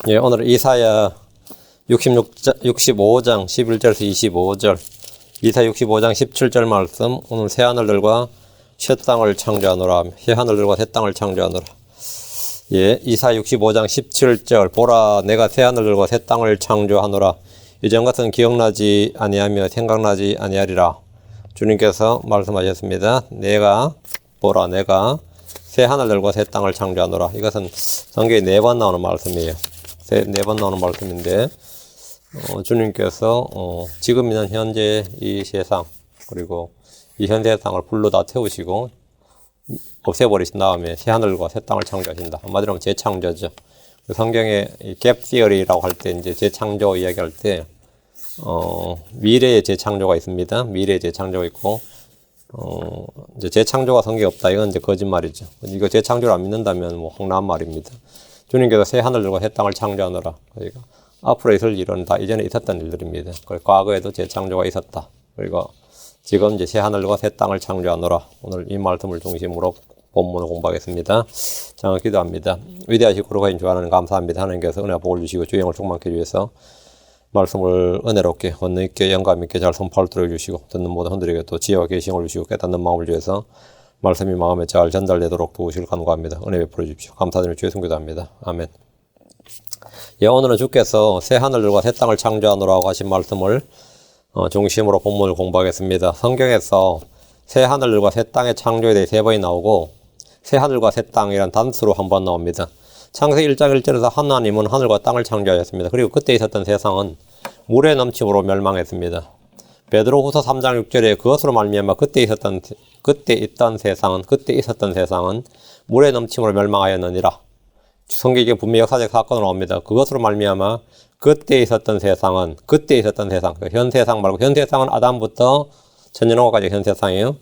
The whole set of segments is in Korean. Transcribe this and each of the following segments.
예, 오늘 이사야 65장 11절에서 25절, 이사 65장 17절 말씀, 오늘 새하늘들과 새 땅을 창조하노라, 새하늘들과 새 땅을 창조하노라. 예, 이사 65장 17절, 보라 내가 새하늘들과 새 땅을 창조하노라. 이전 같은 기억나지 아니하며 생각나지 아니하리라. 주님께서 말씀하셨습니다. 보라 내가 새하늘들과 새 땅을 창조하노라. 이것은 성경에 4번 나오는 말씀이에요. 4번 나오는 말씀인데, 주님께서 지금 있는 현재 이 세상, 그리고 이 현재 세상을 불로 다 태우시고 없애버리신 다음에 새하늘과 새 땅을 창조하신다. 한마디로 하면 재창조죠. 성경에 갭 티어리라고 할 때, 이제 재창조 이야기할 때 미래의 재창조가 있습니다. 미래의 재창조가 있고, 이제 재창조가 성경에 없다. 이건 이제 거짓말이죠. 이거 재창조를 안 믿는다면 뭐 황당한 말입니다. 주님께서 새 하늘들과 새 땅을 창조하노라. 그러니까 앞으로 있을 일은 다 이전에 있었던 일들입니다. 그리고 과거에도 재창조가 있었다. 그리고 지금 이제 새 하늘과 새 땅을 창조하노라. 오늘 이 말씀을 중심으로 본문을 공부하겠습니다. 자, 기도합니다. 위대하시고 거룩하신 주 하나님 감사합니다. 하나님께서 은혜와 복을 주시고 주행을 충만케 위해서 말씀을 은혜롭게 원능 있게 영감 있게 잘 선포할 수 주시고 듣는 모든 흔들에게 또 지혜와 계시를 주시고 깨닫는 마음을 주셔서 말씀이 마음에 잘 전달되도록 도우시길 간구합니다. 은혜 베풀어 주십시오. 감사드리며 주의 성교도합니다. 아멘. 예, 오늘은 주께서 새 하늘들과 새 땅을 창조하노라고 하신 말씀을 중심으로 본문을 공부하겠습니다. 성경에서 새 하늘들과 새 땅의 창조에 대해 3번이 나오고 새 하늘과 새 땅이란 단수로 한 번 나옵니다. 창세기 1장 1절에서 하나님은 하늘과 땅을 창조하였습니다. 그리고 그때 있었던 세상은 물의 넘침으로 멸망했습니다. 베드로후서 3장 6절에 그것으로 말미암아 그때 있었던 세상은 물의 넘침으로 멸망하였느니라. 성경에 분명히 역사적 사건으로 나옵니다. 그것으로 말미암아 그때 있었던 세상, 현 세상 말고 현 세상은 아담부터 천년왕국까지 현 세상이에요.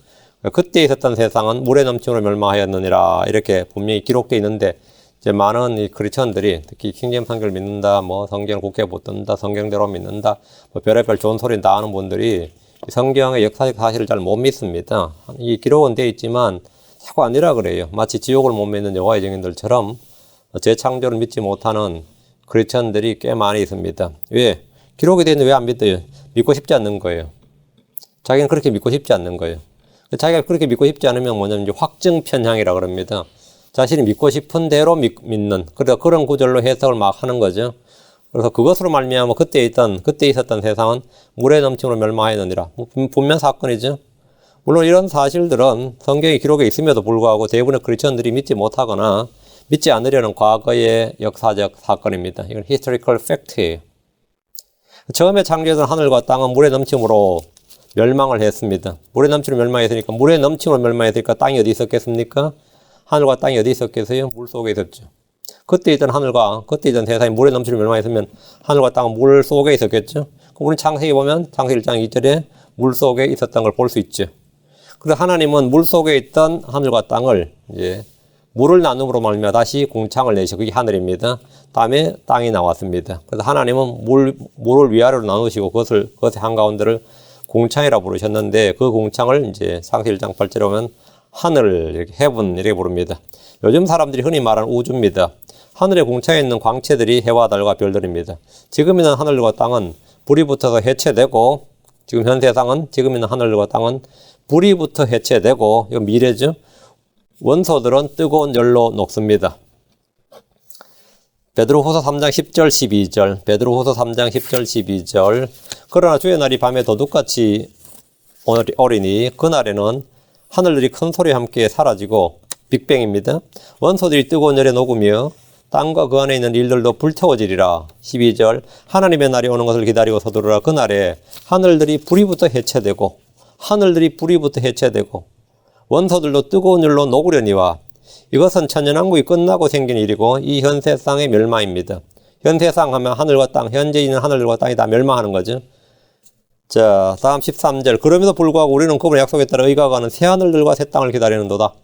그때 있었던 세상은 물의 넘침으로 멸망하였느니라. 이렇게 분명히 기록되어 있는데, 이제 많은 이 크리스천들이 특히 킹제임스 성경을 믿는다, 뭐 성경을 굳게 붙든다, 성경대로 믿는다, 뭐 별의별 좋은 소리 다 하는 분들이 성경의 역사적 사실을 잘 못 믿습니다. 이 기록은 되어 있지만 자꾸 아니라 그래요. 마치 지옥을 못 믿는 여호와의 증인들처럼 재창조를 믿지 못하는 크리스천들이 꽤 많이 있습니다. 왜? 기록이 되어 있는데 왜 안 믿어요? 믿고 싶지 않는 거예요. 자기는 그렇게 믿고 싶지 않는 거예요. 자기가 그렇게 믿고 싶지 않으면 뭐냐면 이제 확증 편향이라 그럽니다. 자신이 믿고 싶은 대로 믿는, 그래서 그런 구절로 해석을 막 하는 거죠. 그래서 그것으로 말미암아 그때 있었던 세상은 물에 넘침으로 멸망하였느니라. 분명 사건이죠. 물론 이런 사실들은 성경의 기록에 있음에도 불구하고 대부분의 크리스천들이 믿지 못하거나 믿지 않으려는 과거의 역사적 사건입니다. 이건 historical fact예요. 처음에 창조된 하늘과 땅은 물에 넘침으로 멸망을 했습니다. 물에 넘침으로 멸망했으니까, 물에 넘침으로 멸망했으니까 땅이 어디 있었겠습니까? 하늘과 땅이 어디 있었겠어요? 물 속에 있었죠. 그때 있던 세상이 물에 넘치로 멸망했으면 하늘과 땅은 물 속에 있었겠죠. 우리 창세기 보면 창세기 1장 2절에 물 속에 있었던 걸 볼 수 있죠. 그래서 하나님은 물 속에 있던 하늘과 땅을 이제 물을 나눔으로 말미암아 다시 공창을 내시고, 그게 하늘입니다. 다음에 땅이 나왔습니다. 그래서 하나님은 물을 위아래로 나누시고 그것의 한가운데를 공창이라고 부르셨는데, 그 공창을 이제 창세기 1장 8절에 보면 하늘, 이렇게 heaven 이렇게 부릅니다. 요즘 사람들이 흔히 말하는 우주입니다. 하늘의 공창에 있는 광체들이 해와 달과 별들입니다. 지금 있는 하늘과 땅은 불이 붙어서 해체되고, 지금 현 세상은 지금 있는 하늘과 땅은 불이 붙어 해체되고, 이거 미래죠. 원소들은 뜨거운 열로 녹습니다. 베드로후서 3장 10절 12절, 베드로후서 3장 10절 12절. 그러나 주의 날이 밤에 도둑같이 오리니 그날에는 하늘들이 큰 소리와 함께 사라지고, 빅뱅입니다. 원소들이 뜨거운 열에 녹으며 땅과 그 안에 있는 일들도 불태워지리라. 12절. 하나님의 날이 오는 것을 기다리고 서두르라. 그날에 하늘들이 불이 붙어 해체되고 원소들도 뜨거운 열로 녹으려니와. 이것은 천년왕국이 끝나고 생긴 일이고 이 현 세상의 멸망입니다. 현 세상 하면 하늘과 땅, 현재 있는 하늘과 땅이 다 멸망하는 거죠. 자, 다음 13절. 그럼에도 불구하고 우리는 그분의 약속에 따라 의가가는 새 하늘들과 새 땅을 기다리는도다.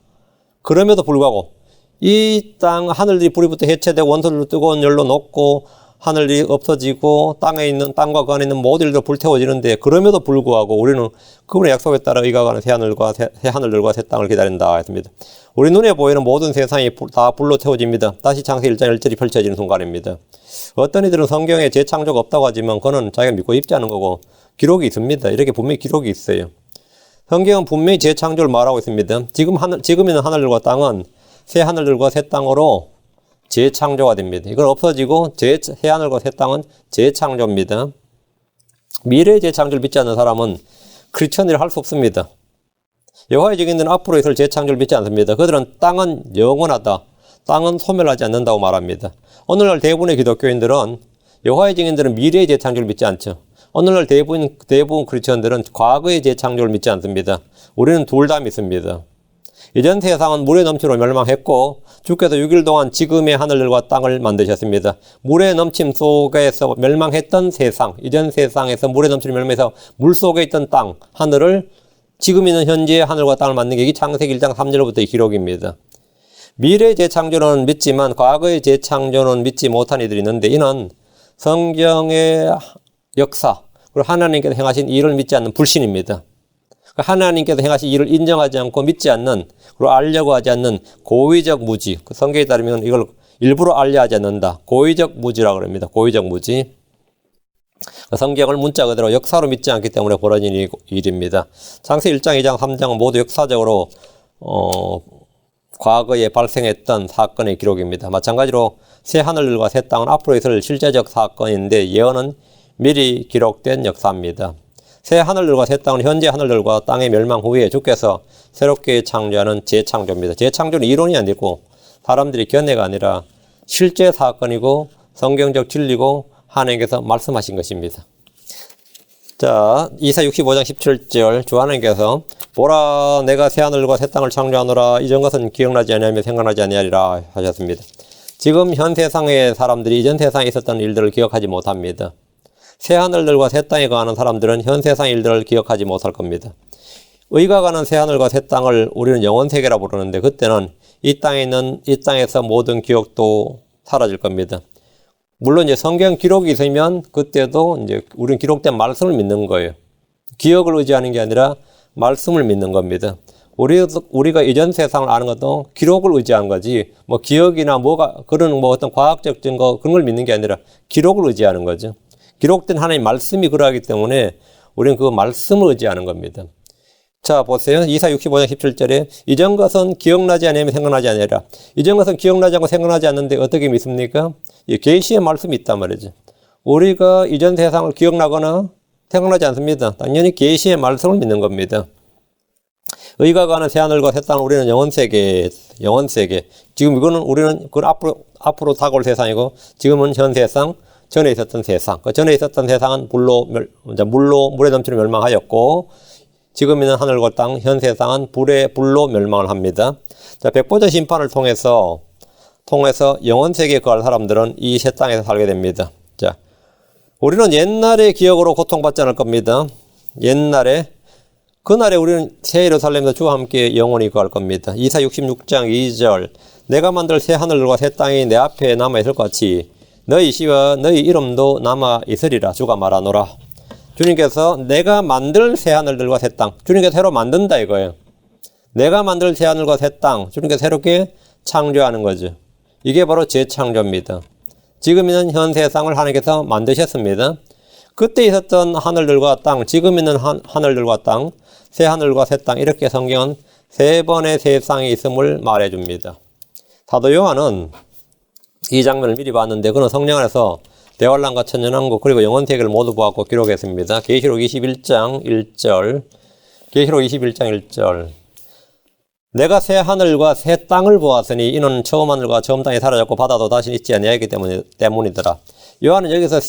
그럼에도 불구하고 이 땅 하늘들이 불이 붙어 해체되고 원소들도 뜨거운 열로 녹고 하늘이 없어지고 땅과 그 안에 있는 모든 일도 불태워지는데 그럼에도 불구하고 우리는 그분의 약속에 따라 의가 새 하늘들과 새 땅을 기다린다 했습니다. 우리 눈에 보이는 모든 세상이 다 불로 태워집니다. 다시 창세기 1장 1절이 펼쳐지는 순간입니다. 어떤 이들은 성경에 재창조가 없다고 하지만 그는 자기가 믿고 싶지 않은 거고 기록이 있습니다. 이렇게 분명히 기록이 있어요. 성경은 분명히 재창조를 말하고 있습니다. 지금 있는 하늘들과 땅은 새 하늘들과 새 땅으로 재창조가 됩니다. 이건 없어지고 새 하늘과 새 땅은 재창조입니다. 미래의 재창조를 믿지 않는 사람은 크리스천이라 할 수 없습니다. 여호와의 증인들은 앞으로 있을 재창조를 믿지 않습니다. 그들은 땅은 영원하다. 땅은 소멸하지 않는다고 말합니다. 오늘날 대부분의 기독교인들은 여호와의 증인들은 미래의 재창조를 믿지 않죠. 오늘날 대부분 크리스천들은 과거의 재창조를 믿지 않습니다. 우리는 둘 다 믿습니다. 이전 세상은 물의 넘침으로 멸망했고 주께서 6일 동안 지금의 하늘들과 땅을 만드셨습니다. 물의 넘침 속에서 멸망했던 세상, 이전 세상에서 물의 넘침으로 멸망해서 물 속에 있던 땅, 하늘을 지금 있는 현재의 하늘과 땅을 만든 게 창세기 1장 3절부터의 기록입니다. 미래의 재창조는 믿지만 과거의 재창조는 믿지 못한 이들이 있는데 이는 성경의 역사, 그리고 하나님께서 행하신 일을 믿지 않는 불신입니다. 하나님께서 행하신 일을 인정하지 않고 믿지 않는, 그리고 알려고 하지 않는 고의적 무지. 성경에 따르면 이걸 일부러 알려 하지 않는다. 고의적 무지라고 합니다. 고의적 무지. 성경을 문자 그대로 역사로 믿지 않기 때문에 벌어진 일입니다. 창세기 1장, 2장, 3장은 모두 역사적으로 과거에 발생했던 사건의 기록입니다. 마찬가지로 새 하늘들과 새 땅은 앞으로 있을 실제적 사건인데 예언은 미리 기록된 역사입니다. 새 하늘들과 새 땅은 현재 하늘들과 땅의 멸망 후에 주께서 새롭게 창조하는 재창조입니다. 재창조는 이론이 아니고 사람들이 견해가 아니라 실제 사건이고 성경적 진리고 하나님께서 말씀하신 것입니다. 자, 이사 65장 17절 주 하나님께서 보라 내가 새 하늘과 새 땅을 창조하노라 이전 것은 기억나지 아니하며 생각나지 아니하리라 하셨습니다. 지금 현 세상의 사람들이 이전 세상에 있었던 일들을 기억하지 못합니다. 새 하늘들과 새 땅에 거하는 사람들은 현 세상의 일들을 기억하지 못할 겁니다. 의가 가는 새 하늘과 새 땅을 우리는 영원세계라 부르는데 그때는 이 땅에서 모든 기억도 사라질 겁니다. 물론 이제 성경 기록이 있으면 그때도 이제 우리는 기록된 말씀을 믿는 거예요. 기억을 의지하는 게 아니라 말씀을 믿는 겁니다. 우리가 이전 세상을 아는 것도 기록을 의지한 거지, 뭐 기억이나 그런 어떤 과학적 증거 그런 걸 믿는 게 아니라 기록을 의지하는 거죠. 기록된 하나님의 말씀이 그러하기 때문에 우리는 그 말씀을 의지하는 겁니다. 자, 보세요. 이사 65장 17절에 이전 것은 기억나지 않으면 생각나지 아니하리라. 이전 것은 기억나지 않고 생각나지 않는데 어떻게 믿습니까? 계시의 말씀이 있단 말이죠. 우리가 이전 세상을 기억나거나 생각나지 않습니다. 당연히 계시의 말씀을 믿는 겁니다. 의가 가는 새 하늘과 새 땅을 우리는 영원세계. 지금 이거는 우리는 그걸 앞으로 다가올 세상이고 지금은 현 세상, 전에 있었던 세상. 그 전에 있었던 세상은 물에 넘치는 멸망하였고 지금 있는 하늘과 땅, 현 세상은 불로 멸망을 합니다. 자, 백보자 심판을 통해서 영원세계에 거할 사람들은 이 새 땅에서 살게 됩니다. 자, 우리는 옛날의 기억으로 고통받지 않을 겁니다. 그날에 우리는 새 예루살렘에서 주와 함께 영원히 거할 겁니다. 이사 66장 2절 내가 만들 새 하늘과 새 땅이 내 앞에 남아있을 것 같이 너희 시와 너희 이름도 남아있으리라 주가 말하노라. 주님께서 내가 만들 새 하늘들과 새 땅, 주님께서 새로 만든다 이거예요. 내가 만들 새 하늘과 새 땅, 주님께서 새롭게 창조하는 거죠. 이게 바로 재창조입니다. 지금 있는 현 세상을 하나님께서 만드셨습니다. 그때 있었던 하늘들과 땅, 지금 있는 하늘들과 땅, 새 하늘과 새 땅, 이렇게 성경은 세 번의 세상이 있음을 말해줍니다. 사도 요한은 이 장면을 미리 봤는데 그는 성령 안에서 대환란과 천년왕국 그리고 영원세계를 모두 보았고 기록했습니다. 계시록 21장 1절 내가 새 하늘과 새 땅을 보았으니 이는 처음 하늘과 처음 땅이 사라졌고 바다도 다시 있지 아니하기 때문이더라. 요한은 여기서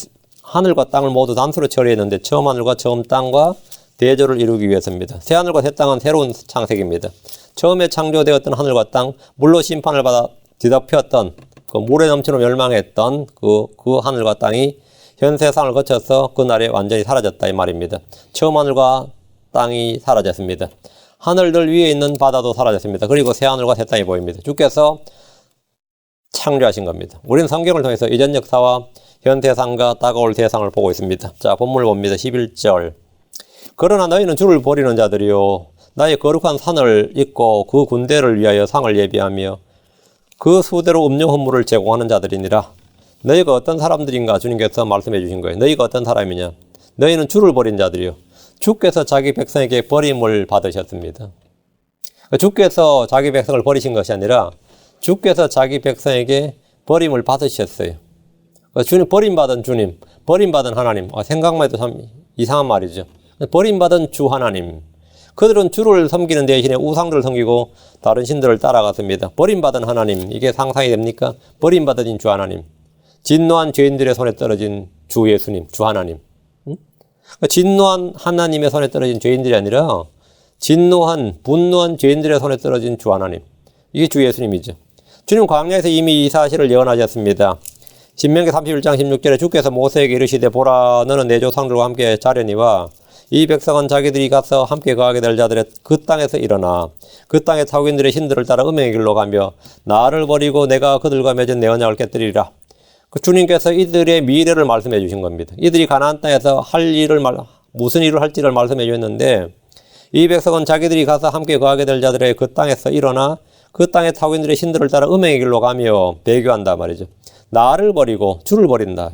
하늘과 땅을 모두 단수로 처리했는데 처음 하늘과 처음 땅과 대조를 이루기 위해서입니다. 새 하늘과 새 땅은 새로운 창세기입니다. 처음에 창조되었던 하늘과 땅, 물로 심판을 받아 뒤덮였던 그 물에 넘치는 멸망했던 그 하늘과 땅이 현 세상을 거쳐서 그날에 완전히 사라졌다 이 말입니다. 처음 하늘과 땅이 사라졌습니다. 하늘들 위에 있는 바다도 사라졌습니다. 그리고 새 하늘과 새 땅이 보입니다. 주께서 창조하신 겁니다. 우리는 성경을 통해서 이전 역사와 현 세상과 다가올 세상을 보고 있습니다. 자, 본문을 봅니다. 11절. 그러나 너희는 주를 버리는 자들이요 나의 거룩한 산을 잇고 그 군대를 위하여 상을 예비하며 그 수대로 음료 헌물을 제공하는 자들이니라. 너희가 어떤 사람들인가 주님께서 말씀해 주신 거예요. 너희가 어떤 사람이냐. 너희는 주를 버린 자들이요 주께서 자기 백성에게 버림을 받으셨습니다. 주께서 자기 백성을 버리신 것이 아니라 주께서 자기 백성에게 버림을 받으셨어요. 주님, 버림받은 주님, 버림받은 하나님. 생각만 해도 참 이상한 말이죠. 버림받은 주 하나님. 그들은 주를 섬기는 대신에 우상들을 섬기고 다른 신들을 따라갔습니다. 버림받은 하나님. 이게 상상이 됩니까? 버림받은 주 하나님. 진노한 죄인들의 손에 떨어진 주 예수님, 주 하나님. 진노한 하나님의 손에 떨어진 죄인들이 아니라 진노한, 분노한 죄인들의 손에 떨어진 주 하나님. 이게 주 예수님이죠. 주님 광야에서 이미 이 사실을 예언하셨습니다. 신명기 31장 16절에 주께서 모세에게 이르시되 보라 너는 내 조상들과 함께 자려니와 이 백성은 자기들이 가서 함께 거하게 될 자들의 그 땅에서 일어나 그 땅의 타국인들의 신들을 따라 음행의 길로 가며 나를 버리고 내가 그들과 맺은 내 언약을 깨뜨리리라. 주님께서 이들의 미래를 말씀해 주신 겁니다. 이들이 가나안 땅에서 할 일을 무슨 일을 할지를 말씀해 주셨는데 이 백성은 자기들이 가서 함께 거하게 될 자들의 그 땅에서 일어나 그 땅의 타국인들의 신들을 따라 음행의 길로 가며 배교한다 말이죠. 나를 버리고 주를 버린다.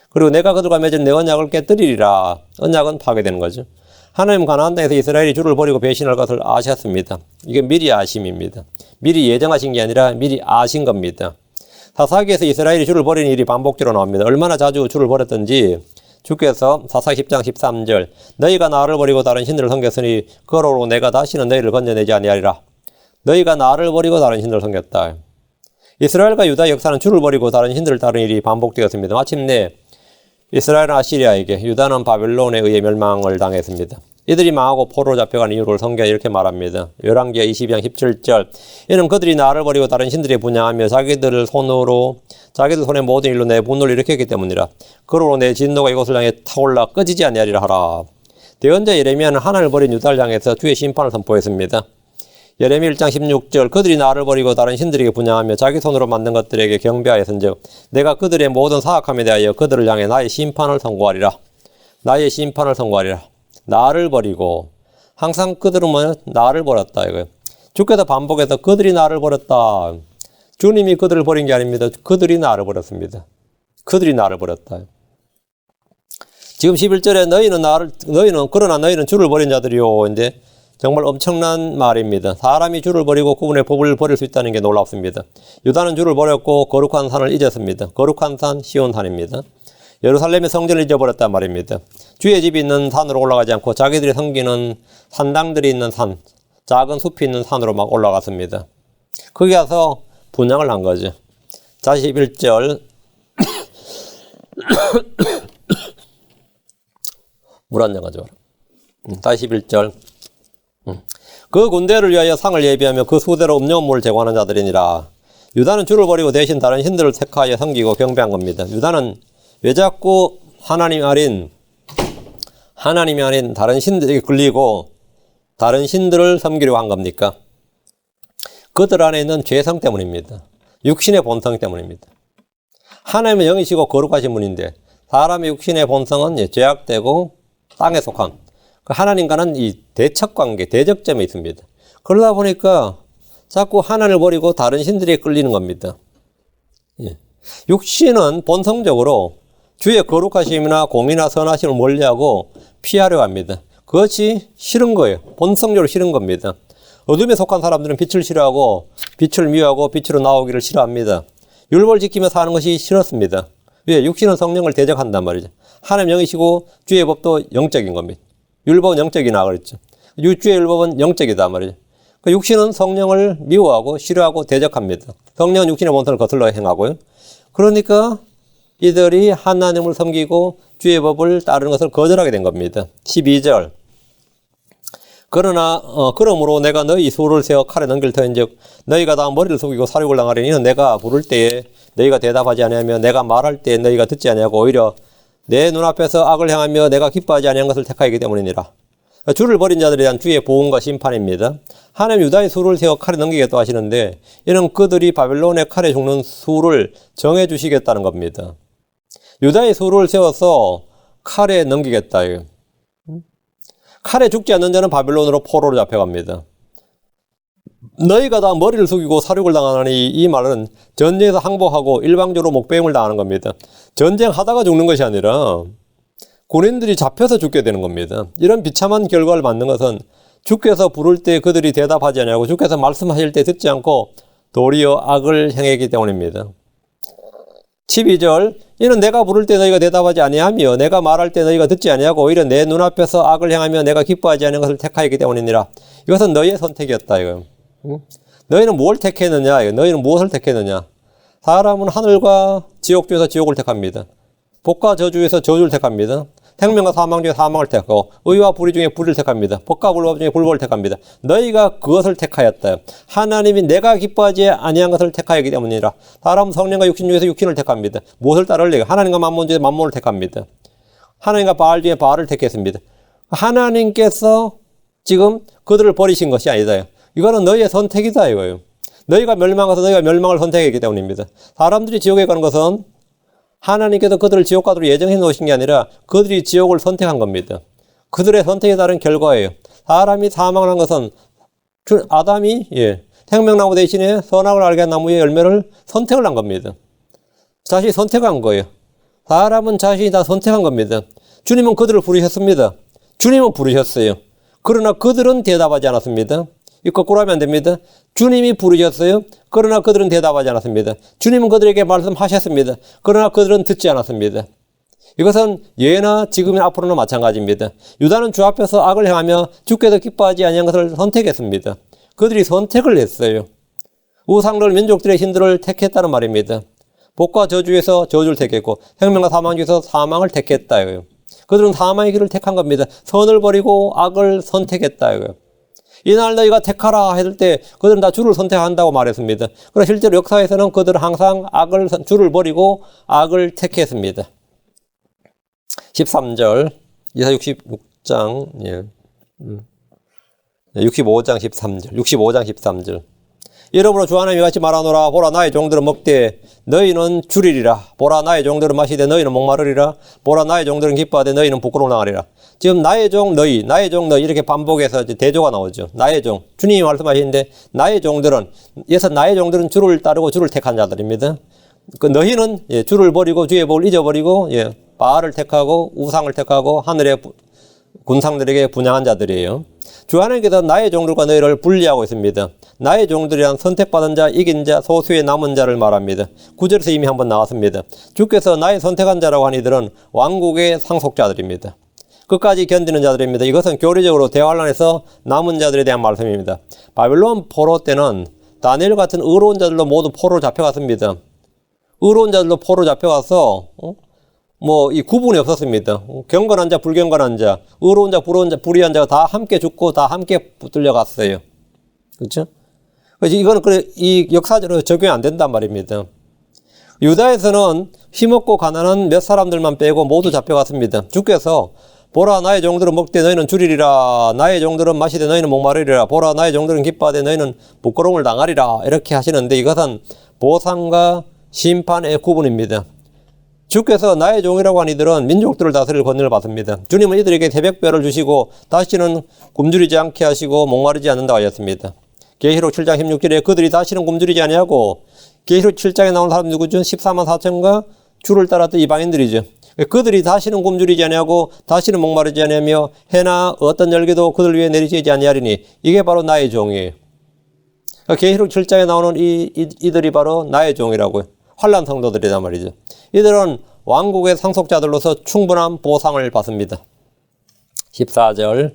그리고 내가 그들과 맺은 내 언약을 깨뜨리리라. 언약은 파괴되는 거죠. 하나님 가나안 땅에서 이스라엘이 주를 버리고 배신할 것을 아셨습니다. 이게 미리 아심입니다. 미리 예정하신 게 아니라 미리 아신 겁니다. 사사기에서 이스라엘이 주를 버리는 일이 반복적으로 나옵니다. 얼마나 자주 주를 버렸던지 주께서 사사기 10장 13절 너희가 나를 버리고 다른 신들을 섬겼으니 그러로 내가 다시는 너희를 건져내지 아니하리라. 너희가 나를 버리고 다른 신들을 섬겼다. 이스라엘과 유다의 역사는 주를 버리고 다른 신들을 따르는 일이 반복되었습니다. 마침내 이스라엘은 아시리아에게, 유다는 바벨론에 의해 멸망을 당했습니다. 이들이 망하고 포로로 잡혀간 이유를 성경에 이렇게 말합니다. 열왕기하 22장 17절 이는 그들이 나를 버리고 다른 신들에 분양하며 자기들 손의 모든 일로 내 분노를 일으켰기 때문이라. 그러므로 내 진노가 이곳을 향해 타올라 꺼지지 아니하리라 하라. 대언자 예레미야는 하나님을 버린 유다를 향해서 주의 심판을 선포했습니다. 예레미야 1장 16절 그들이 나를 버리고 다른 신들에게 분양하며 자기 손으로 만든 것들에게 경배하였은즉 내가 그들의 모든 사악함에 대하여 그들을 향해 나의 심판을 선고하리라. 나의 심판을 선고하리라. 나를 버리고 항상 그들은 나를 버렸다 이거예요. 주께서 반복해서 그들이 나를 버렸다. 주님이 그들을 버린 게 아닙니다. 그들이 나를 버렸습니다. 그들이 나를 버렸다. 지금 11절에 그러나 너희는 주를 버린 자들이요. 이제 정말 엄청난 말입니다. 사람이 주를 버리고 그분의 법을 버릴 수 있다는 게 놀랍습니다. 유다는 주를 버렸고 거룩한 산을 잊었습니다. 거룩한 산 시온산입니다. 예루살렘의 성전을 잊어버렸단 말입니다. 주의 집이 있는 산으로 올라가지 않고 자기들이 섬기는 산당들이 있는 산, 작은 숲이 있는 산으로 막 올라갔습니다. 거기 가서 분양을 한 거죠. 자, 11절 물 한 잔 가져와라. 다시 11절 그 군대를 위하여 상을 예비하며 그 수대로 음료물을 제공하는 자들이니라. 유다는 주를 버리고 대신 다른 신들을 택하여 섬기고 경배한 겁니다. 유다는 왜 자꾸 하나님이 아닌 다른 신들에게 끌리고 다른 신들을 섬기려고 한 겁니까? 그들 안에 있는 죄성 때문입니다. 육신의 본성 때문입니다. 하나님은 영이시고 거룩하신 분인데 사람의 육신의 본성은 죄악되고 땅에 속한 하나님과는 이 대척관계, 대적점에 있습니다. 그러다 보니까 자꾸 하나님을 버리고 다른 신들에게 끌리는 겁니다. 육신은 본성적으로 주의 거룩하심이나 공의나 선하심을 멀리하고 피하려 합니다. 그것이 싫은 거예요. 본성적으로 싫은 겁니다. 어둠에 속한 사람들은 빛을 싫어하고 빛을 미워하고 빛으로 나오기를 싫어합니다. 율법을 지키며 사는 것이 싫었습니다. 왜? 육신은 성령을 대적한단 말이죠. 하나님 영이시고 주의 법도 영적인 겁니다. 율법은 영적이나 그랬죠. 주의 율법은 영적이다 말이죠. 육신은 성령을 미워하고 싫어하고 대적합니다. 성령은 육신의 본성을 거슬러 행하고요. 그러니까 이들이 하나님을 섬기고 주의 법을 따르는 것을 거절하게 된 겁니다. 12절 그러므로 내가 너희 수를 세워 칼에 넘길 터인즉 너희가 다 머리를 숙이고 사륙을 당하리니 이는 내가 부를 때에 너희가 대답하지 아니하며 내가 말할 때에 너희가 듣지 아니하고 오히려 내 눈앞에서 악을 행하며 내가 기뻐하지 아니한 것을 택하기 때문이니라. 주를 버린 자들에 대한 주의 보응과 심판입니다. 하나님 유다의 수를 세워 칼에 넘기겠다고 하시는데 이는 그들이 바벨론의 칼에 죽는 수를 정해 주시겠다는 겁니다. 유다의 수를 세워서 칼에 넘기겠다. 칼에 죽지 않는 자는 바벨론으로 포로로 잡혀갑니다. 너희가 다 머리를 숙이고 사륙을 당하니 이 말은 전쟁에서 항복하고 일방적으로 목배임을 당하는 겁니다. 전쟁하다가 죽는 것이 아니라 군인들이 잡혀서 죽게 되는 겁니다. 이런 비참한 결과를 맞는 것은 주께서 부를 때 그들이 대답하지 않냐고 주께서 말씀하실 때 듣지 않고 도리어 악을 행했기 때문입니다. 12절 이는 내가 부를 때 너희가 대답하지 아니하며 내가 말할 때 너희가 듣지 아니하고 오히려 내 눈앞에서 악을 행하며 내가 기뻐하지 않는 것을 택하였기 때문이니라. 이것은 너희의 선택이었다. 이거. 너희는 뭘 택했느냐? 너희는 무엇을 택했느냐? 사람은 하늘과 지옥 중에서 지옥을 택합니다. 복과 저주에서 저주를 택합니다. 생명과 사망 중에 사망을 택하고 의와 불의 중에 불의를 택합니다. 법과 불법 중에 불법을 택합니다. 너희가 그것을 택하였다. 하나님이 내가 기뻐하지 아니한 것을 택하였기 때문이라. 사람은 성령과 육신 중에서 육신을 택합니다. 무엇을 따르려고? 하나님과 만몬 중에 만몬을 택합니다. 하나님과 바알 중에 바알을 택했습니다. 하나님께서 지금 그들을 버리신 것이 아니다. 이거는 너희의 선택이다 이거예요. 너희가 멸망해서 너희가 멸망을 선택했기 때문입니다. 사람들이 지옥에 가는 것은 하나님께서 그들을 지옥 가도록 예정해 놓으신 게 아니라 그들이 지옥을 선택한 겁니다. 그들의 선택에 따른 결과예요. 사람이 사망을 한 것은 아담이 생명나무 대신에 선악을 알게 한 나무의 열매를 선택을 한 겁니다. 자신이 선택한 거예요. 사람은 자신이 다 선택한 겁니다. 주님은 그들을 부르셨습니다. 주님은 부르셨어요. 그러나 그들은 대답하지 않았습니다. 이 거꾸로 하면 안 됩니다. 주님이 부르셨어요. 그러나 그들은 대답하지 않았습니다. 주님은 그들에게 말씀하셨습니다. 그러나 그들은 듣지 않았습니다. 이것은 예나 지금이나 앞으로는 마찬가지입니다. 유다는 주 앞에서 악을 행하며 주께서 기뻐하지 아니한 것을 선택했습니다. 그들이 선택을 했어요. 우상들 민족들의 신들을 택했다는 말입니다. 복과 저주에서 저주를 택했고 생명과 사망 중에서 사망을 택했다. 그들은 사망의 길을 택한 겁니다. 선을 버리고 악을 선택했다. 이날 너희가 택하라 했을 때 그들은 다 주를 선택한다고 말했습니다. 그러나 실제로 역사에서는 그들은 항상 주를 버리고 악을 택했습니다. 13절 이사 65장 65장 13절 65장 13절 이러므로 주 하나님이 같이 말하노라. 보라 나의 종들은 먹되 너희는 줄이리라. 보라 나의 종들은 마시되 너희는 목마르리라. 보라 나의 종들은 기뻐하되 너희는 부끄러움 당하리라. 지금 나의 종 너희 이렇게 반복해서 이제 대조가 나오죠. 나의 종 주님이 말씀하시는데 나의 종들은 주를 따르고 주를 택한 자들입니다. 그 너희는 주를 버리고 주의 복을 잊어버리고 바알을 택하고 우상을 택하고 하늘의 군상들에게 분양한 자들이에요. 주 하나님께서 나의 종들과 너희를 분리하고 있습니다. 나의 종들이란 선택받은 자, 이긴 자, 소수의 남은 자를 말합니다. 9절에서 이미 한번 나왔습니다. 주께서 나의 선택한 자라고 한 이들은 왕국의 상속자들입니다. 끝까지 견디는 자들입니다. 이것은 교리적으로 대환란에서 남은 자들에 대한 말씀입니다. 바벨론 포로 때는 다니엘 같은 의로운 자들도 모두 포로로 잡혀갔습니다. 의로운 자들도 포로로 잡혀가서 이 구분이 없었습니다. 경건한 자, 불경건한 자, 의로운 자, 불의한 자가 다 함께 죽고 다 함께 붙들려 갔어요. 그렇죠? 그래서 이거는 이 역사적으로 적용이 안 된단 말입니다. 유다에서는 힘없고 가난한 몇 사람들만 빼고 모두 잡혀갔습니다. 주께서 보라 나의 종들은 먹되 너희는 줄이리라. 나의 종들은 마시되 너희는 목마르리라. 보라 나의 종들은 기뻐하되 너희는 부끄러움을 당하리라. 이렇게 하시는데 이것은 보상과 심판의 구분입니다. 주께서 나의 종이라고 한 이들은 민족들을 다스릴 권능을 받습니다. 주님은 이들에게 새벽별을 주시고 다시는 굶주리지 않게 하시고 목마르지 않는다고 하셨습니다. 계시록 7장 16절에 그들이 다시는 굶주리지 아니하고 계시록 7장에 나온 사람 누구죠? 14만 4천과 주를 따랐던 이방인들이죠. 그들이 다시는 굶주리지 아니하고 다시는 목마르지 아니하며 해나 어떤 열기도 그들 위에 내리지 아니하리니 이게 바로 나의 종이에요. 계시록 7장에 나오는 이들이 바로 나의 종이라고요. 환난 성도들이란 말이죠. 이들은 왕국의 상속자들로서 충분한 보상을 받습니다. 14절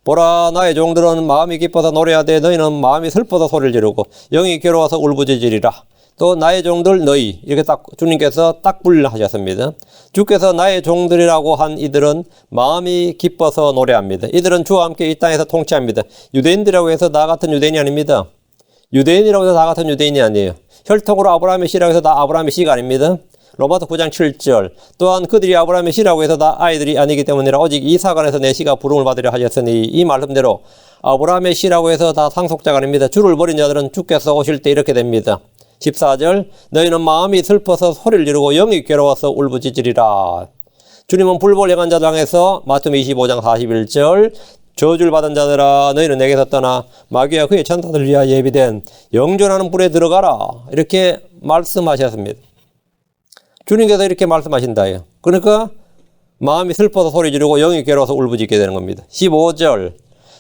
보라 나의 종들은 마음이 기뻐서 노래하되 너희는 마음이 슬퍼서 소리를 지르고 영이 괴로워서 울부짖으리라. 또 나의 종들 너희 이렇게 딱 주님께서 딱 분류하셨습니다. 주께서 나의 종들이라고 한 이들은 마음이 기뻐서 노래합니다. 이들은 주와 함께 이 땅에서 통치합니다. 유대인들이라고 해서 나 같은 유대인이 아닙니다. 유대인이라고 해서 나 같은 유대인이 아니에요. 혈통으로 아브라함의 씨라고 해서 다 아브라함의 씨가 아닙니다. 로마서 9장 7절. 또한 그들이 아브라함의 씨라고 해서 다 아이들이 아니기 때문이라 오직 이삭안에서 내 씨가 부름을 받으려 하였으니 이 말씀대로 아브라함의 씨라고 해서 다 상속자가 아닙니다. 주를 버린 자들은 주께서 오실 때 이렇게 됩니다. 14절. 너희는 마음이 슬퍼서 소리를 지르고 영이 괴로워서 울부짖으리라. 주님은 불법을 행한 자들 향해서 마태복음 25장 41절 저주를 받은 자들아 너희는 내게서 떠나 마귀와 그의 천사들 위하여 예비된 영존하는 불에 들어가라. 이렇게 말씀하셨습니다. 주님께서 이렇게 말씀하신다요. 그러니까 마음이 슬퍼서 소리 지르고 영이 괴로워서 울부짖게 되는 겁니다. 15절.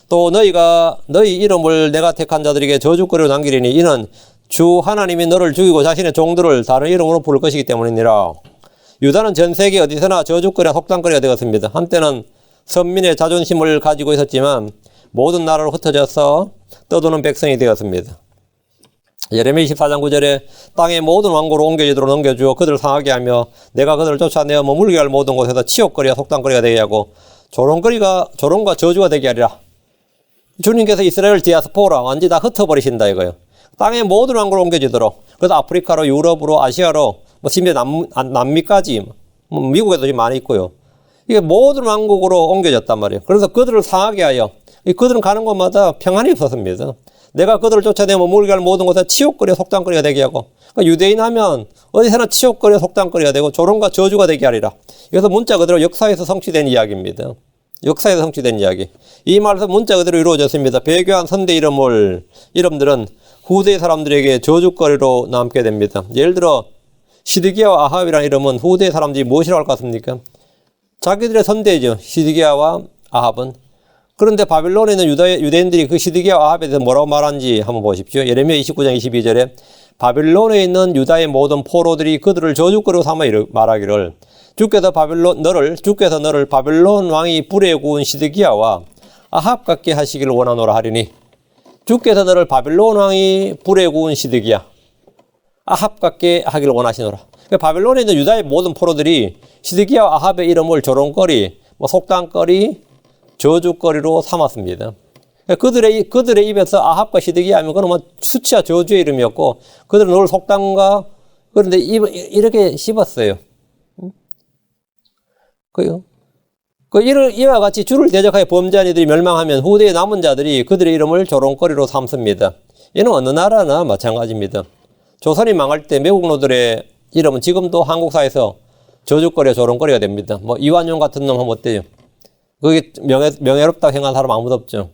또 너희 이름을 내가 택한 자들에게 저주거리로 남기리니 이는 주 하나님이 너를 죽이고 자신의 종들을 다른 이름으로 부를 것이기 때문이니라. 유다는 전 세계 어디서나 저주거리와 속담거리가 되었습니다. 한때는 선민의 자존심을 가지고 있었지만 모든 나라로 흩어져서 떠도는 백성이 되었습니다. 예레미야 24장 9절에 땅의 모든 왕국으로 옮겨지도록 넘겨주어 그들을 상하게 하며 내가 그들을 쫓아내어 머물게 할 모든 곳에서 치욕거리와 속담거리가 되게 하고 조롱과 저주가 되게 하리라. 주님께서 이스라엘 디아스포라 완전히 다 흩어버리신다 이거예요. 땅의 모든 왕국으로 옮겨지도록. 그래서 아프리카로 유럽으로 아시아로 심지어 남미까지 미국에도 지금 많이 있고요. 이게 모든 왕국으로 옮겨졌단 말이에요. 그래서 그들을 상하게 하여 그들은 가는 곳마다 평안이 없었습니다. 내가 그들을 쫓아내며 머물게 할 모든 곳에 치욕거리와 속담거리가 되게 하고 그러니까 유대인 하면 어디서나 치욕거리와 속담거리가 되고 조롱과 저주가 되게 하리라. 그래서 문자 그대로 역사에서 성취된 이야기입니다. 역사에서 성취된 이야기. 이 말에서 문자 그대로 이루어졌습니다. 배교한 선대 이름들은 후대 사람들에게 저주거리로 남게 됩니다. 예를 들어 시드기야와 아합이라는 이름은 후대 사람들이 무엇이라고 할 것 같습니까? 자기들의 선대죠. 시드기야와 아합은. 그런데 바빌론에 있는 유대인들이 그 시드기야와 아합에 대해서 뭐라고 말하는지 한번 보십시오. 예레미야 29장 22절에 바빌론에 있는 유다의 모든 포로들이 그들을 저주거리로 삼아 말하기를 주께서 너를 바빌론 왕이 불에 구운 시드기야와 아합 같게 하시기를 원하노라 하리니 주께서 너를 바빌론 왕이 불에 구운 시드기야 아합 같게 하기를 원하시노라. 그러니까 바빌론에 있는 유다의 모든 포로들이 시드기야와 아합의 이름을 조롱거리, 속담거리, 저주거리로 삼았습니다. 그러니까 그들의 입에서 아합과 시드기야 하면 그건 수치와 저주의 이름이었고 그들은 늘 속담과 그런데 이렇게 씹었어요. 이와 같이 주를 대적하여 범죄한 이들이 멸망하면 후대에 남은 자들이 그들의 이름을 조롱거리로 삼습니다. 이는 어느 나라나 마찬가지입니다. 조선이 망할 때 매국노들의 이름은 지금도 한국사에서 저주거리와 조롱거리가 됩니다. 이완용 같은 놈 하면 어때요? 그게 명예롭다고 생각하는 사람 아무도 없죠.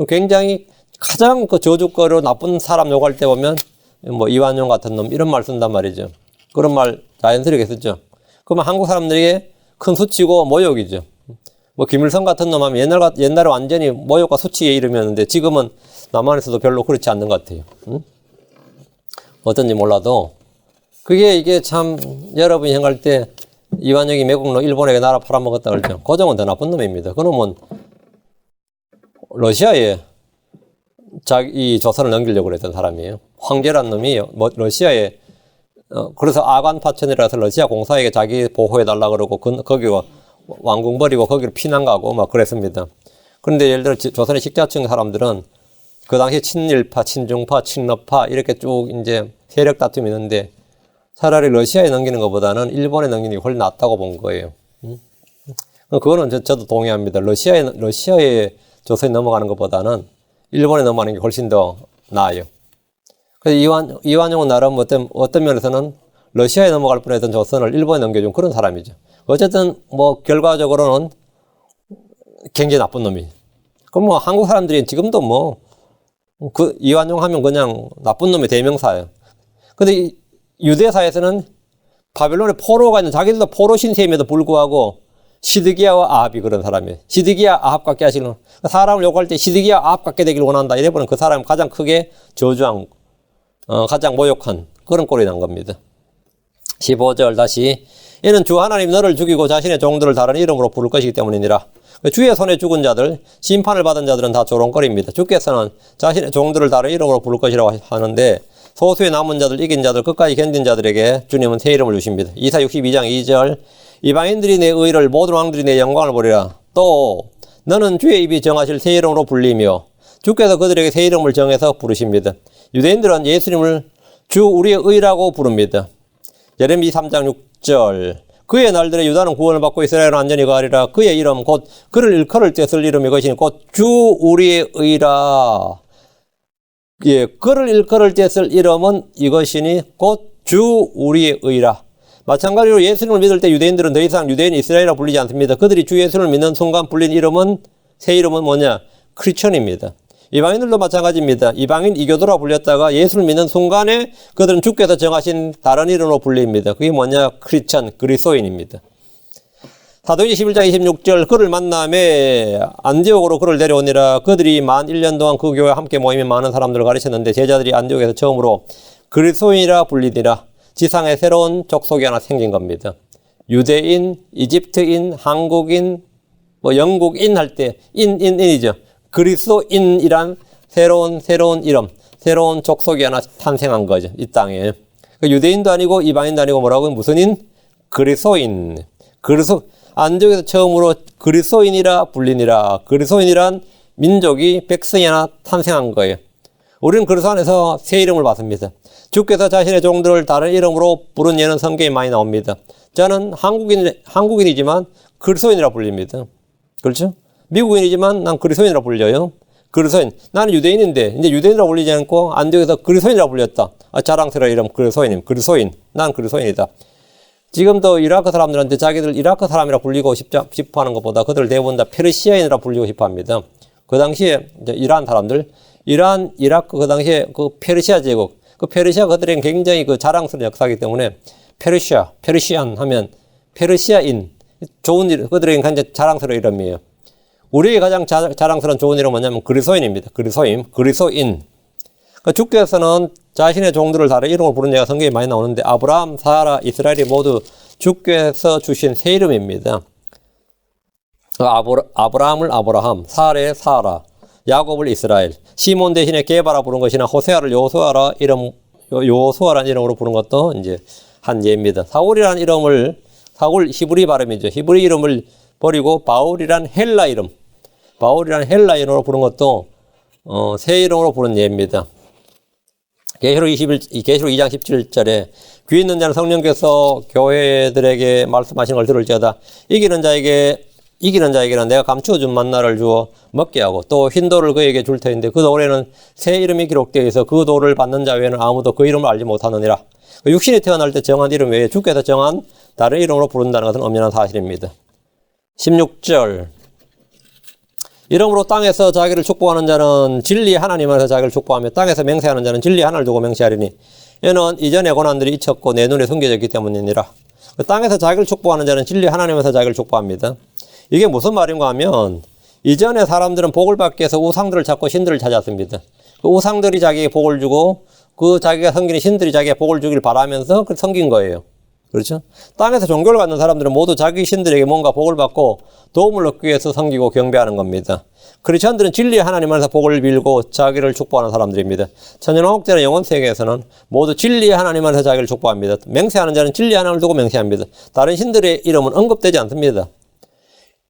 굉장히 가장 그 저주거리로 나쁜 사람 욕할 때 보면 이완용 같은 놈 이런 말 쓴단 말이죠. 그런 말 자연스럽게 쓰죠. 그러면 한국 사람들에게 큰 수치고 모욕이죠. 김일성 같은 놈 하면 옛날에 완전히 모욕과 수치의 이름이었는데 지금은 남한에서도 별로 그렇지 않는 것 같아요. 어떤지 몰라도 이게 참 여러분이 생각할 때 이완용이 매국노 일본에게 나라 팔아먹었다 그러죠. 고종은 더 나쁜 놈입니다. 그놈은 러시아에 이 조선을 넘기려고 그랬던 사람이에요. 황제란 놈이 러시아에 그래서 아간 파천이라서 러시아 공사에게 자기 보호해달라 그러고 거기 왕궁 버리고 거기로 피난 가고 막 그랬습니다. 그런데 예를 들어 조선의 식자층 사람들은 그 당시 친일파, 친중파, 친러파 이렇게 쭉 이제 세력 다툼이 있는데 차라리 러시아에 넘기는 것보다는 일본에 넘기는 게 훨씬 낫다고 본 거예요. 그거는 저도 동의합니다. 러시아에 조선이 넘어가는 것보다는 일본에 넘어가는 게 훨씬 더 나아요. 그래서 이완용은 나름 어떤 면에서는 러시아에 넘어갈 뻔했던 조선을 일본에 넘겨준 그런 사람이죠. 어쨌든 결과적으로는 굉장히 나쁜 놈이. 그럼 한국 사람들이 지금도 이완용 하면 그냥 나쁜 놈의 대명사예요. 근데 유대사에서는 바빌론의 포로가 있는 자기들도 포로 신세임에도 불구하고 시드기야와 아합이 그런 사람이에요. 시드기야 아합 같게 하시는 사람을 욕할 때 시드기야 아합 같게 되길 원한다. 이래보면 그 사람을 가장 크게 저주한 가장 모욕한 그런 꼴이 난 겁니다. 15절 다시 이는 주 하나님 너를 죽이고 자신의 종들을 다른 이름으로 부를 것이기 때문이니라. 주의 손에 죽은 자들 심판을 받은 자들은 다 조롱거리입니다. 주께서는 자신의 종들을 다른 이름으로 부를 것이라고 하는데 소수의 남은 자들 이긴 자들 끝까지 견딘 자들에게 주님은 새 이름을 주십니다. 이사 62장 2절 이방인들이 내 의를 모든 왕들이 내 영광을 보리라. 또 너는 주의 입이 정하실 새 이름으로 불리며 주께서 그들에게 새 이름을 정해서 부르십니다. 유대인들은 예수님을 주 우리의 의라고 부릅니다. 예레미 3장 6절. 그의 날들에 유다는 구원을 받고 이스라엘은 완전히 거하리라. 그의 이름 곧 그를 일컬을 때 쓸 이름 이것이니 곧 주 우리의 의라. 예, 그를 일컬을 때 쓸 이름은 이것이니 곧 주 우리의 의라. 마찬가지로 예수님을 믿을 때 유대인들은 더 이상 유대인 이스라엘이라 불리지 않습니다. 그들이 주 예수를 믿는 순간 불린 이름은 새 이름은 뭐냐? 크리스천입니다. 이방인들도 마찬가지입니다. 이방인 이교도라 불렸다가 예수를 믿는 순간에 그들은 주께서 정하신 다른 이름으로 불립니다. 그게 뭐냐? 크리스천, 그리스도인입니다. 사도행전 11장 26절 그를 만남에 안디옥으로 그를 데려오니라. 그들이 만 1년 동안 그 교회에 함께 모이며 많은 사람들을 가르쳤는데 제자들이 안디옥에서 처음으로 그리스도인이라 불리니라. 지상에 새로운 족속이 하나 생긴 겁니다. 유대인, 이집트인, 한국인, 영국인 할 때 인이죠. 그리스도인이란 새로운 이름, 새로운 족속이 하나 탄생한 거죠. 이 땅에. 유대인도 아니고 이방인도 아니고 뭐라고? 무슨 인? 그리스도인. 안디옥에서 처음으로 그리스도인이라 불리니라. 그리스도인이란 민족이 백성이 하나 탄생한 거예요. 우리는 그리스도 안에서 새 이름을 받습니다. 주께서 자신의 종들을 다른 이름으로 부른 예는 성경에 많이 나옵니다. 저는 한국인이지만 그리스도인이라 불립니다. 그렇죠? 미국인이지만 난 그리스도인이라 불려요. 그리스도인. 나는 유대인인데 이제 유대인이라 불리지 않고 안디옥에서 그리스도인이라 불렸다. 자랑스러운 이름 그리스도인. 난 그리스도인이다. 지금도 이라크 사람들한테 자기들 이라크 사람이라 불리고 싶어 하는 것보다 그들 대부분 다 페르시아인이라 불리고 싶어 합니다. 그 당시에 이제 이란 사람들, 이라크 그 당시에 그 페르시아 제국, 그 페르시아 그들에겐 굉장히 그 자랑스러운 역사이기 때문에 페르시안 하면 페르시아인, 좋은 이름, 그들에겐 굉장히 자랑스러운 이름이에요. 우리에게 가장 자랑스러운 좋은 이름은 뭐냐면 그리스도인입니다. 그리스도인. 그러니까 주께서는 자신의 종들을 다른 이름으로 부른 예가 성경에 많이 나오는데 아브라함, 사라, 이스라엘이 모두 주께서 주신 새 이름입니다. 아브라함을 아브라함, 사라를 사라, 야곱을 이스라엘, 시몬 대신에 게바라 부른 것이나 호세아를 요수아라는 이름으로 부른 것도 이제 한 예입니다. 사울 히브리 발음이죠. 히브리 이름을 버리고 바울이란 헬라 이름으로 부른 것도 새 이름으로 부른 예입니다. 계시록 2장 17절에 귀 있는 자는 성령께서 교회들에게 말씀하시는 걸 들을지어다. 이기는 자에게는 내가 감추어준 만나를 주어 먹게 하고 또 흰 돌을 그에게 줄 터인데 그 돌에는 새 이름이 기록되어 있어 그 돌을 받는 자 외에는 아무도 그 이름을 알지 못하느니라. 육신이 태어날 때 정한 이름 외에 주께서 정한 다른 이름으로 부른다는 것은 엄연한 사실입니다. 16절 이러므로 땅에서 자기를 축복하는 자는 진리 하나님 안에서 자기를 축복하며 땅에서 맹세하는 자는 진리 하나를 두고 맹세하리니 이는 이전의 고난들이 잊혔고 내 눈에 숨겨졌기 때문이니라. 땅에서 자기를 축복하는 자는 진리 하나님에서 자기를 축복합니다. 이게 무슨 말인가 하면 이전에 사람들은 복을 받기 위해서 우상들을 찾고 신들을 찾았습니다. 그 우상들이 자기에게 복을 주고 그 자기가 섬기는 신들이 자기에게 복을 주길 바라면서 섬긴 거예요. 그렇죠? 땅에서 종교를 갖는 사람들은 모두 자기 신들에게 뭔가 복을 받고 도움을 얻기 위해서 섬기고 경배하는 겁니다. 크리스천들은 진리의 하나님 안에서 복을 빌고 자기를 축복하는 사람들입니다. 천연왕국제나 영혼세계에서는 모두 진리의 하나님 안에서 자기를 축복합니다. 맹세하는 자는 진리의 하나님을 두고 맹세합니다. 다른 신들의 이름은 언급되지 않습니다.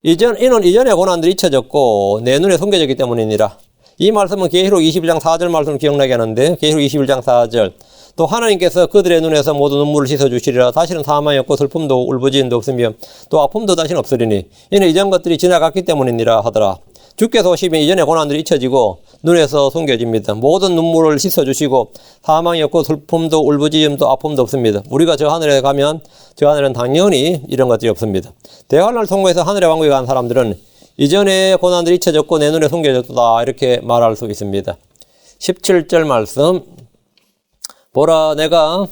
이는 이전의 고난들이 잊혀졌고 내 눈에 숨겨졌기 때문이니라. 이 말씀은 계시록 21장 4절 말씀을 기억나게 하는데 계시록 21장 4절 또 하나님께서 그들의 눈에서 모두 눈물을 씻어주시리라. 다시는 사망이 없고 슬픔도 울부짖음도 없으며 또 아픔도 다시는 없으리니 이는 이전 것들이 지나갔기 때문이니라 하더라. 주께서 오시면 이전의 고난들이 잊혀지고 눈에서 숨겨집니다. 모든 눈물을 씻어주시고 사망이 없고 슬픔도 울부짖음도 아픔도 없습니다. 우리가 저 하늘에 가면 저 하늘은 당연히 이런 것들이 없습니다. 대환란을 통과해서 하늘의 왕국에 간 사람들은 이전의 고난들이 잊혀졌고 내 눈에 숨겨졌다 이렇게 말할 수 있습니다. 17절 말씀 보라 내가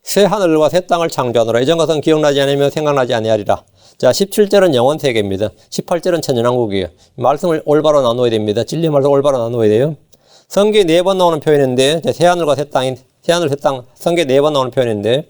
새 하늘과 새 땅을 창조하노라. 이전 것은 기억나지 않으며 생각나지 아니하리라. 자, 17절은 영원세계입니다. 18절은 천연왕국이에요. 말씀을 올바로 나누어야 됩니다. 진리 말씀 올바로 나누어야 돼요. 성경에 4번 나오는 표현인데 새 하늘과 새 땅 성경에 4번 나오는 표현인데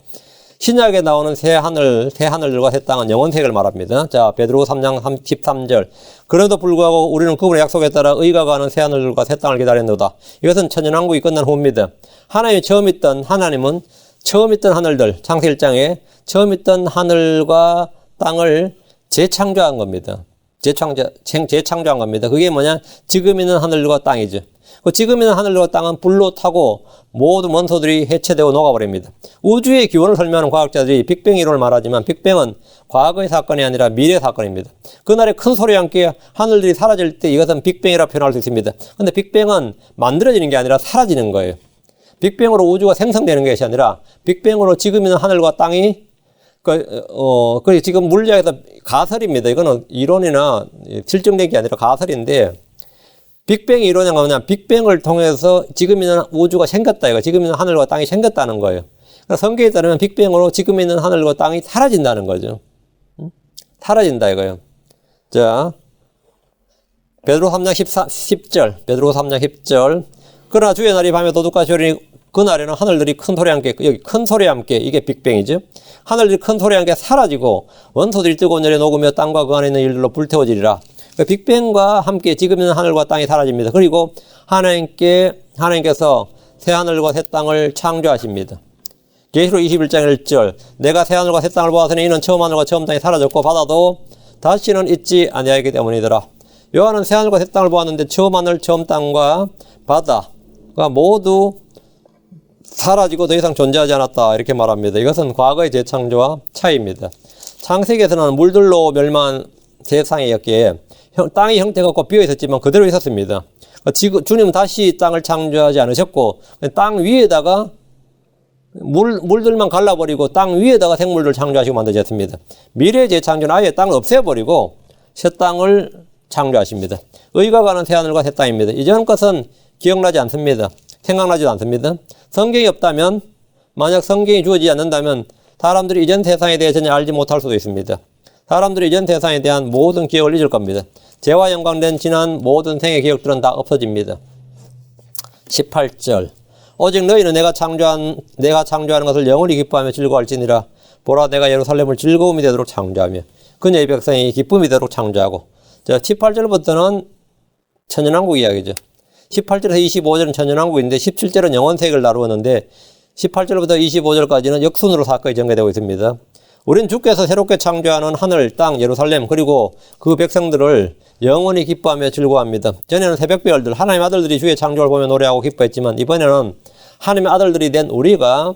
신약에 나오는 새 하늘들과 새 땅은 영원세계를 말합니다. 자, 베드로서 3장 13절. 그래도 불구하고 우리는 그분의 약속에 따라 의가 가는 새 하늘들과 새 땅을 기다렸노다. 이것은 천연왕국이 끝난 후입니다. 하나님은 처음 있던 하늘들, 창세 1장에 처음 있던 하늘과 땅을 재창조한 겁니다. 재창조한 겁니다. 그게 뭐냐? 지금 있는 하늘과 땅이죠. 그 지금 있는 하늘과 땅은 불로 타고 모든 원소들이 해체되고 녹아버립니다. 우주의 기원을 설명하는 과학자들이 빅뱅 이론을 말하지만 빅뱅은 과거의 사건이 아니라 미래의 사건입니다. 그날의 큰 소리와 함께 하늘들이 사라질 때 이것은 빅뱅이라 표현할 수 있습니다. 근데 빅뱅은 만들어지는 게 아니라 사라지는 거예요. 빅뱅으로 우주가 생성되는 것이 아니라 빅뱅으로 지금 있는 하늘과 땅이 지금 물리학에서 가설입니다. 이거는 이론이나 실증된 게 아니라 가설인데 빅뱅 이론이 뭐냐? 빅뱅을 통해서 지금 있는 우주가 생겼다. 이거 지금 있는 하늘과 땅이 생겼다는 거예요. 그러니까 성경에 따르면 빅뱅으로 지금 있는 하늘과 땅이 사라진다는 거죠. 사라진다 이거예요. 자, 베드로 3장 10절. 베드로 3장 10절. 그러나 주의 날이 밤에 도둑같이 오리니 그날에는 하늘들이 큰 소리와 함께, 여기 큰 소리와 함께, 이게 빅뱅이죠. 하늘들이 큰 소리와 함께 사라지고 원소들이 뜨거운 열에 녹으며 땅과 그 안에 있는 일들로 불태워지리라. 그러니까 빅뱅과 함께 지금 있는 하늘과 땅이 사라집니다. 그리고 하나님께서 새 하늘과 새 땅을 창조하십니다. 계시록 21장 1절. 내가 새 하늘과 새 땅을 보았으니 이는 처음 하늘과 처음 땅이 사라졌고 바다도 다시는 있지 아니하기 때문이더라. 요한은 새 하늘과 새 땅을 보았는데 처음 하늘, 처음 땅과 바다가 모두 사라지고 더 이상 존재하지 않았다 이렇게 말합니다. 이것은 과거의 재창조와 차이입니다. 창세기에서는 물들로 멸망한 세상이었기에 땅의 형태가 없고 비어 있었지만 그대로 있었습니다. 주님은 다시 땅을 창조하지 않으셨고 땅 위에다가 물들만 갈라버리고 땅 위에다가 생물들을 창조하시고 만드셨습니다. 미래의 재창조는 아예 땅을 없애버리고 새 땅을 창조하십니다. 의가 가는 새 하늘과 새 땅입니다. 이전 것은 기억나지 않습니다. 생각나지도 않습니다. 성경이 없다면, 만약 성경이 주어지지 않는다면 사람들이 이전 세상에 대해 전혀 알지 못할 수도 있습니다. 사람들이 이전 세상에 대한 모든 기억을 잊을 겁니다. 죄와 연관된 지난 모든 생의 기억들은 다 없어집니다. 18절. 오직 너희는 내가 창조하는 것을 영원히 기뻐하며 즐거워할지니라. 보라, 내가 예루살렘을 즐거움이 되도록 창조하며 그녀의 백성이 기쁨이 되도록 창조하고. 자, 18절부터는 천연왕국 이야기죠. 18절에서 25절은 천연왕국인데 17절은 영원세계를 다루었는데 18절부터 25절까지는 역순으로 사건이 전개되고 있습니다. 우린 주께서 새롭게 창조하는 하늘, 땅, 예루살렘 그리고 그 백성들을 영원히 기뻐하며 즐거워합니다. 전에는 새벽별들, 하나님의 아들들이 주의 창조를 보며 노래하고 기뻐했지만 이번에는 하나님의 아들들이 된 우리가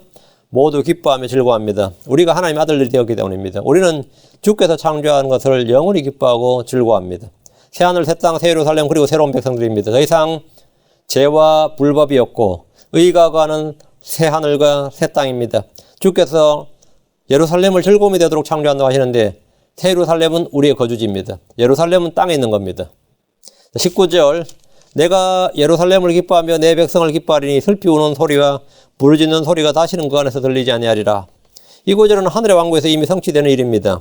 모두 기뻐하며 즐거워합니다. 우리가 하나님의 아들들이 되었기 때문입니다. 우리는 주께서 창조하는 것을 영원히 기뻐하고 즐거워합니다. 새하늘, 새 땅, 새 예루살렘 그리고 새로운 백성들입니다. 더 이상 죄와 불법이 없고 의가 가는 새 하늘과 새 땅입니다. 주께서 예루살렘을 즐거움이 되도록 창조한다고 하시는데 새 예루살렘은 우리의 거주지입니다. 예루살렘은 땅에 있는 겁니다. 19절. 내가 예루살렘을 기뻐하며 내 백성을 기뻐하리니 슬피 우는 소리와 부르짖는 소리가 다시는 그 안에서 들리지 아니하리라. 이 구절은 하늘의 왕국에서 이미 성취되는 일입니다.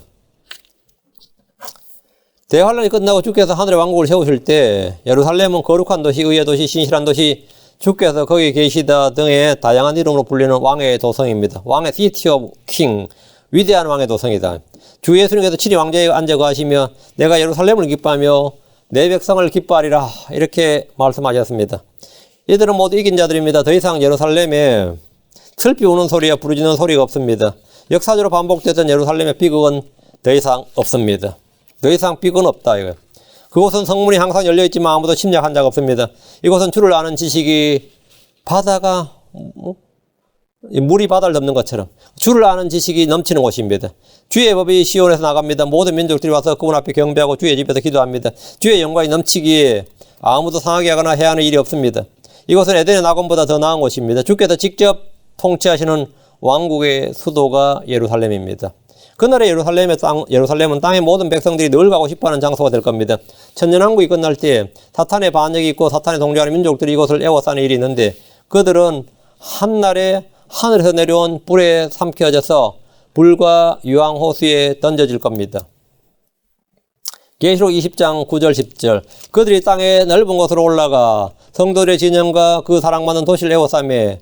대환란이 끝나고 주께서 하늘의 왕국을 세우실 때 예루살렘은 거룩한 도시, 의의 도시, 신실한 도시, 주께서 거기 계시다 등의 다양한 이름으로 불리는 왕의 도성입니다. 왕의 City of King, 위대한 왕의 도성이다. 주 예수님께서 친히 왕좌에 앉아 거하시며 내가 예루살렘을 기뻐하며 내 백성을 기뻐하리라 이렇게 말씀하셨습니다. 이들은 모두 이긴 자들입니다. 더 이상 예루살렘에 슬피 우는 소리와 부르짖는 소리가 없습니다. 역사적으로 반복됐던 예루살렘의 비극은 더 이상 없습니다. 더 이상 비극은 없다 이거예요. 그곳은 성문이 항상 열려있지만 아무도 침략한 자가 없습니다. 이곳은 주를 아는 지식이 바다가 물이 바다를 덮는 것처럼 주를 아는 지식이 넘치는 곳입니다. 주의 법이 시온에서 나갑니다. 모든 민족들이 와서 그분 앞에 경배하고 주의 집에서 기도합니다. 주의 영광이 넘치기에 아무도 상하게 하거나 해야 하는 일이 없습니다. 이곳은 에덴의 낙원보다 더 나은 곳입니다. 주께서 직접 통치하시는 왕국의 수도가 예루살렘입니다. 그날의 예루살렘은 땅의 모든 백성들이 늘 가고 싶어하는 장소가 될 겁니다. 천년왕국이 끝날 때 사탄의 반역이 있고 사탄에 동조하는 민족들이 이곳을 애워싸는 일이 있는데 그들은 한날에 하늘에서 내려온 불에 삼켜져서 불과 유황호수에 던져질 겁니다. 계시록 20장 9절 10절. 그들이 땅의 넓은 곳으로 올라가 성도들의 진영과 그 사랑받는 도시를 에워싸매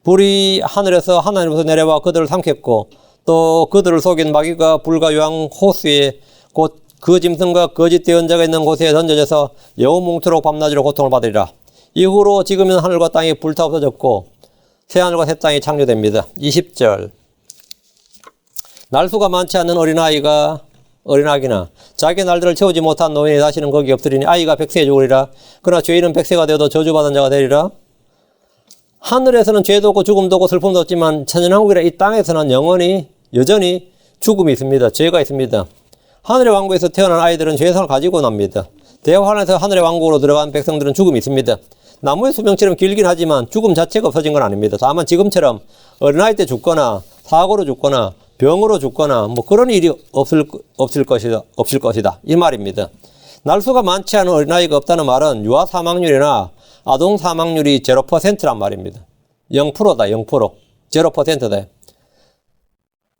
불이 하늘에서 하나님으로부터 내려와 그들을 삼켰고 또 그들을 속인 마귀가 불과 유황호수에 곧 그 짐승과 거짓 대언자가 있는 곳에 던져져서 영원뭉토록 밤낮으로 고통을 받으리라. 이후로 지금은 하늘과 땅이 불타 없어졌고 새 하늘과 새 땅이 창조됩니다. 20절. 날수가 많지 않은 어린아이가 어린아기나 자기 날들을 채우지 못한 노인이 다시는 거기 없으리니 아이가 100세에 죽으리라. 그러나 죄인은 100세가 되어도 저주받은 자가 되리라. 하늘에서는 죄도 없고 죽음도 없고 슬픔도 없지만 천년왕국이라 이 땅에서는 여전히 죽음이 있습니다. 죄가 있습니다. 하늘의 왕국에서 태어난 아이들은 죄성을 가지고 납니다. 대환에서 하늘의 왕국으로 들어간 백성들은 죽음이 있습니다. 나무의 수명처럼 길긴 하지만 죽음 자체가 없어진 건 아닙니다. 다만 지금처럼 어린아이 때 죽거나 사고로 죽거나 병으로 죽거나 뭐 그런 일이 없을 것이다. 이 말입니다. 날수가 많지 않은 어린아이가 없다는 말은 유아 사망률이나 아동 사망률이 0%란 말입니다. 0%다. 0%. 0%다.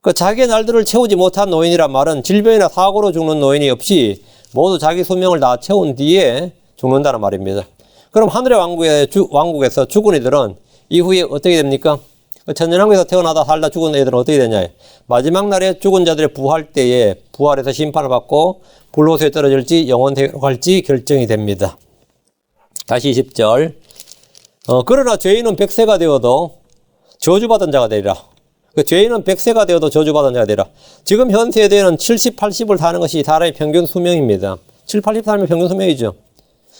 그 자기의 날들을 채우지 못한 노인이란 말은 질병이나 사고로 죽는 노인이 없이 모두 자기 수명을 다 채운 뒤에 죽는다는 말입니다. 그럼 하늘의 왕국에서 죽은 이들은 이후에 어떻게 됩니까? 천년왕국에서 태어나다 살다 죽은 애들은 어떻게 되냐? 마지막 날에 죽은 자들의 부활 때에 부활해서 심판을 받고 불호수에 떨어질지 영원대로 갈지 결정이 됩니다. 다시 20절. 그러나 죄인은 100세가 되어도 저주받은 자가 되리라. 그 죄인은 100세가 되어도 저주받은 자가 되리라. 지금 현 세대에는 70, 80을 사는 것이 사람의 평균 수명입니다. 7, 80 살면 평균 수명이죠.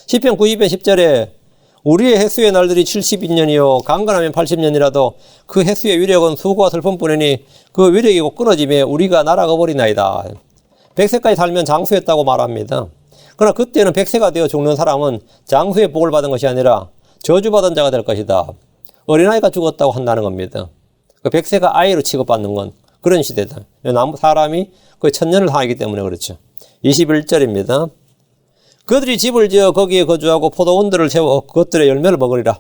시편 92편 10절에 우리의 횟수의 날들이 70인년이요 강건하면 80년이라도 그 횟수의 위력은 수고와 슬픔뿐이니 그 위력이 곧 끊어지며 우리가 날아가 버리나이다. 100세까지 살면 장수했다고 말합니다. 그러나 그때는 100세가 되어 죽는 사람은 장수의 복을 받은 것이 아니라 저주받은 자가 될 것이다. 어린아이가 죽었다고 한다는 겁니다. 100세가 아이로 취급받는 건 그런 시대다. 사람이 거의 1000년을 살기 때문에 그렇죠. 21절입니다. 그들이 집을 지어 거기에 거주하고 포도원들을 세워 그것들의 열매를 먹으리라.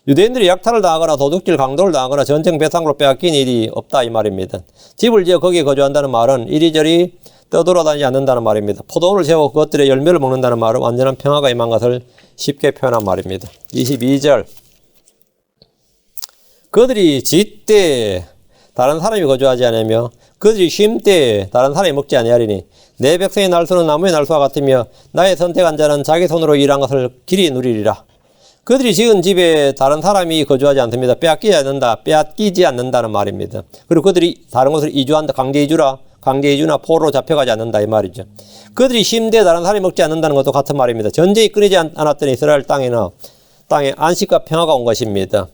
유대인들이 약탈을 당하거나 도둑질 강도를 당하거나 전쟁 배상으로 빼앗긴 일이 없다 이 말입니다. 집을 지어 거기에 거주한다는 말은 이리저리 떠돌아다니지 않는다는 말입니다. 포도원을 세워 그것들의 열매를 먹는다는 말은 완전한 평화가 임한 것을 쉽게 표현한 말입니다. 22절. 그들이 짖되 다른 사람이 거주하지 않으며 그들이 쉼때 다른 사람이 먹지 아니하리니 내 백성의 날수는 나무의 날수와 같으며 나의 선택한 자는 자기 손으로 일한 것을 길이 누리리라. 그들이 지은 집에 다른 사람이 거주하지 않습니다. 빼앗기지 않는다는 말입니다. 그리고 그들이 다른 곳으로 이주한다. 강제이주나 포로로 잡혀가지 않는다 이 말이죠. 그들이 쉼때 다른 사람이 먹지 않는다는 것도 같은 말입니다. 전쟁이 끊이지 않았던 이스라엘 땅에 안식과 평화가 온 것입니다.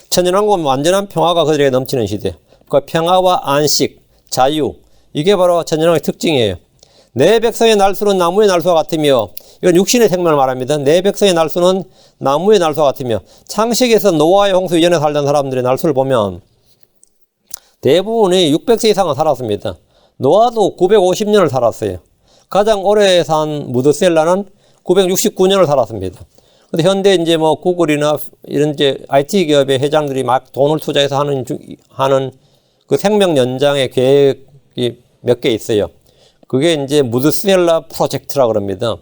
천년왕국은 완전한 평화가 그들에게 넘치는 시대. 그 평화와 안식, 자유, 이게 바로 천년왕국의 특징이에요. 내 백성의 날수는 나무의 날수와 같으며, 이건 육신의 생명을 말합니다. 내 백성의 날수는 나무의 날수와 같으며, 창세기에서 노아의 홍수 이전에 살던 사람들의 날수를 보면 대부분이 600세 이상은 살았습니다. 노아도 950년을 살았어요. 가장 오래 산 무드셀라는 969년을 살았습니다. 근데 현대 이제 뭐 구글이나 이런 이제 IT 기업의 회장들이 막 돈을 투자해서 하는 그 생명 연장의 계획이 몇 개 있어요. 그게 이제 무드셀라 프로젝트라고 그럽니다.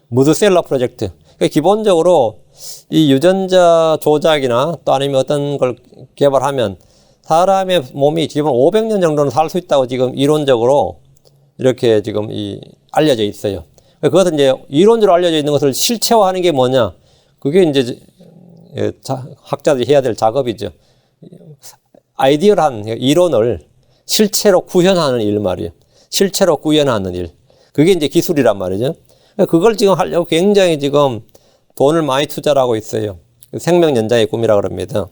무드셀라 프로젝트. 그러니까 기본적으로 이 유전자 조작이나 또 아니면 어떤 걸 개발하면 사람의 몸이 기본 500년 정도는 살 수 있다고 지금 이론적으로 이렇게 지금 알려져 있어요. 그것은 이제 이론적으로 알려져 있는 것을 실체화하는 게 뭐냐? 그게 이제 학자들이 해야 될 작업이죠. 아이디어한 이론을 실체로 구현하는 일 말이에요. 실체로 구현하는 일. 그게 이제 기술이란 말이죠. 그걸 지금 하려고 굉장히 지금 돈을 많이 투자를 하고 있어요. 생명 연장의 꿈이라 그럽니다.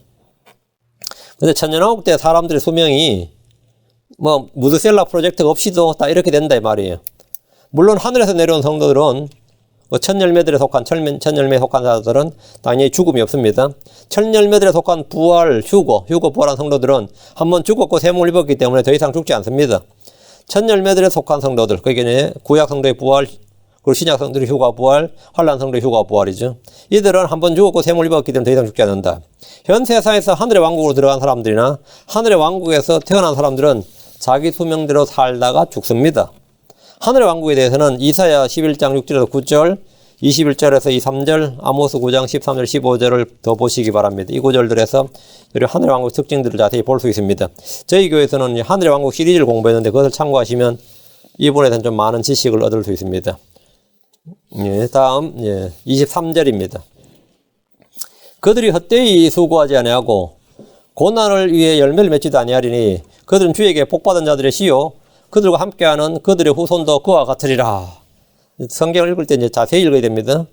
근데 천년왕국 때 사람들의 수명이 뭐 무드셀라 프로젝트 없이도 다 이렇게 된다 이 말이에요. 물론 하늘에서 내려온 성도들은 천열매들에 속한 천열매에 속한 자들은 당연히 죽음이 없습니다. 천열매들에 속한 부활, 휴거 부활한 성도들은 한번 죽었고 세몸을 입었기 때문에 더 이상 죽지 않습니다. 천열매들에 속한 성도들, 그게 구약 성도의 부활, 그리고 신약 성도의 휴가 부활, 환란 성도의 휴가 부활이죠. 이들은 한번 죽었고 세몸을 입었기 때문에 더 이상 죽지 않는다. 현 세상에서 하늘의 왕국으로 들어간 사람들이나 하늘의 왕국에서 태어난 사람들은 자기 수명대로 살다가 죽습니다. 하늘의 왕국에 대해서는 이사야 11장 6절에서 9절, 21절에서 23절, 아모스 9장 13절, 15절을 더 보시기 바랍니다. 이 구절들에서 하늘의 왕국 특징들을 자세히 볼 수 있습니다. 저희 교회에서는 하늘의 왕국 시리즈를 공부했는데 그것을 참고하시면 이분에 대한 좀 많은 지식을 얻을 수 있습니다. 다음 23절입니다. 그들이 헛되이 수고하지 아니하고 고난을 위해 열매를 맺지도 아니하리니 그들은 주에게 복받은 자들의 시요 그들과 함께하는 그들의 후손도 그와 같으리라. 성경을 읽을 때 이제 자세히 읽어야 됩니다.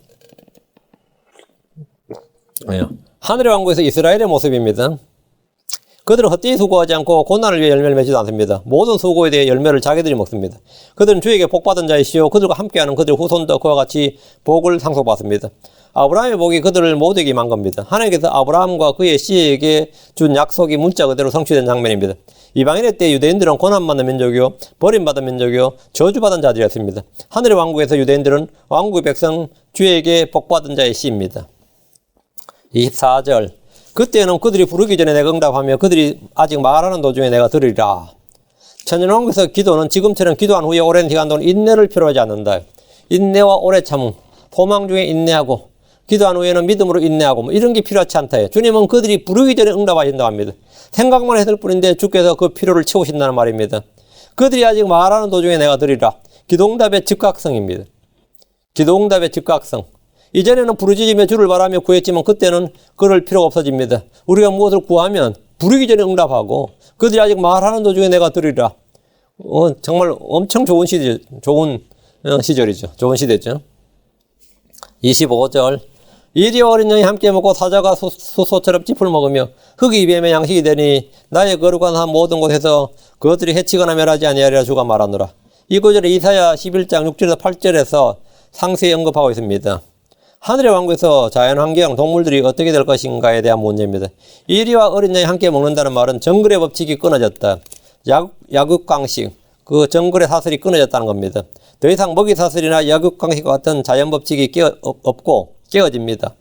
하늘의 왕국에서 이스라엘의 모습입니다. 그들은 헛되이 수고하지 않고 고난을 위해 열매를 맺지도 않습니다. 모든 수고에 대해 열매를 자기들이 먹습니다. 그들은 주에게 복받은 자이시요 그들과 함께하는 그들의 후손도 그와 같이 복을 상속받습니다. 아브라함의 복이 그들을 모두에게 임한 겁니다. 하나님께서 아브라함과 그의 씨에게 준 약속이 문자 그대로 성취된 장면입니다. 이방인의 때 유대인들은 고난받는 민족이요 버림받은 민족이요 저주받은 자들이었습니다. 하늘의 왕국에서 유대인들은 왕국의 백성 주에게 복받은 자의 씨입니다. 24절 그때는 그들이 부르기 전에 내가 응답하며 그들이 아직 말하는 도중에 내가 들으리라. 천년왕국에서 기도는 지금처럼 기도한 후에 오랜 시간 동안 인내를 필요하지 않는다. 인내와 오래 참음, 소망 중에 인내하고 기도한 후에는 믿음으로 인내하고 뭐 이런 게 필요하지 않다. 주님은 그들이 부르기 전에 응답하신다고 합니다. 생각만 했을 뿐인데 주께서 그 필요를 채우신다는 말입니다. 그들이 아직 말하는 도중에 내가 들으리라. 기도응답의 즉각성입니다. 기도응답의 즉각성. 이전에는 부르짖으며 주를 바라며 구했지만 그때는 그럴 필요가 없어집니다. 우리가 무엇을 구하면 부르기 전에 응답하고 그들이 아직 말하는 도중에 내가 들으리라. 정말 엄청 좋은 시절이죠. 좋은 시대죠. 25절 이리와 어린 양이 함께 먹고 사자가 수소처럼 짚을 먹으며 흙이 뱀의 양식이 되니 나의 거룩한 한 모든 곳에서 그것들이 해치거나 멸하지 아니하리라 주가 말하노라. 이 구절에 이사야 11장 6절에서 8절에서 상세히 언급하고 있습니다. 하늘의 왕국에서 자연환경, 동물들이 어떻게 될 것인가에 대한 문제입니다. 이리와 어린 양이 함께 먹는다는 말은 정글의 법칙이 끊어졌다. 약육강식, 그 정글의 사슬이 끊어졌다는 겁니다. 더 이상 먹이 사슬이나 약육강식과 같은 자연 법칙이 없고 깨어집니다.